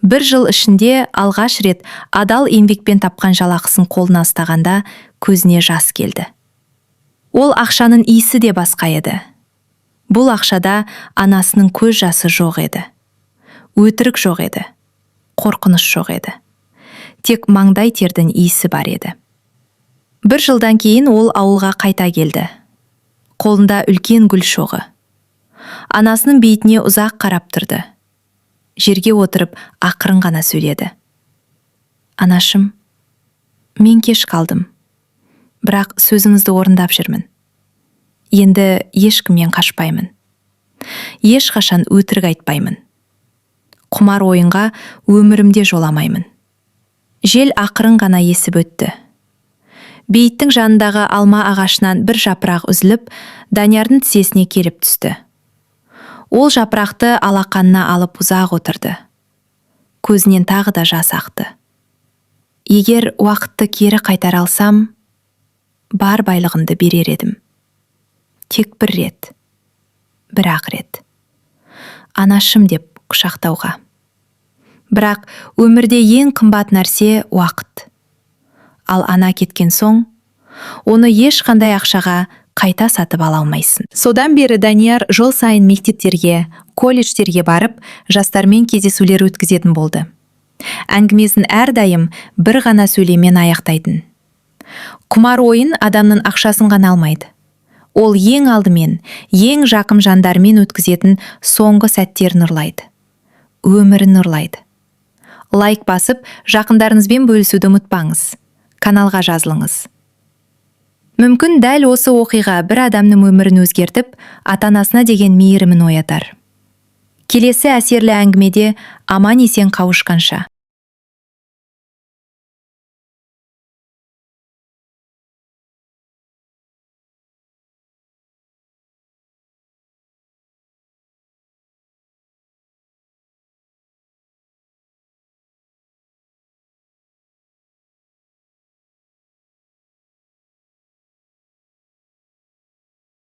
1 жыл ішінде алғаш рет адал еңбекпен тапқан жалақысын қолына ұстағанда көзіне жас келді. Ол ақшаның иісі де басқа еді. Бұл ақшада анасының көз жасы жоқ еді. Өтірік жоқ еді. Қорқыныш жоқ еді. Тек маңдай тердің иісі бар еді. 1 жылдан кейін ол ауылға қайта келді. Қолында үлкен гүл шоғы. Анасының бетіне ұзақ қарап тұрды. Жерге отырып ақырын ғана сөйледі. Анашым, мен кеш қалдым. Бірақ сөзіңізді орындап жүрмін. Енді ешкіммен қашпаймын. Ешқашан өтірік айтпаймын. Құмар ойынға өмірімде жоламаймын. Жел ақырын ғана есіп өтті. Бейіттің жанындағы алма ағашынан бір жапырақ үзіліп, Даниярдың тізесіне келіп түсті. Ол жапырақты алақанына алып ұзақ отырды. Көзінен тағы да жас ақты. Егер уақытты кері қайтара алсам, бар байлығымды берер едім. Тек бір рет, бір-ақ рет. Анашым деп құшақтауға. Бірақ өмірде ең қымбат нәрсе уақыт. Ал ана кеткен соң, оны ешқандай ақшаға қайта сатып ала алмайсың. Содан бері Данияр жол сайын мектептерге, колледждерге барып, жастармен кездесулер өткізетін болды. Әңгімесін әрдайым бір ғана сөйлеммен аяқтайтын. Құмар ойын адамның ақшасын ғана алмайды. Ол ең алдымен, ең жақын жандармен өткізетін соңғы сәттерін ұрлайды. Өмірін ұрлайды. Лайк басып, жақындарыңызбен бөлісуді ұмытпаңыз. Каналға жазылыңыз. Мүмкін дәл осы оқиға бір адамның өмірін өзгертіп, ата-анасына деген мейірімін оятар. Келесі әсерлі әңгімеде аман есен қауышқанша.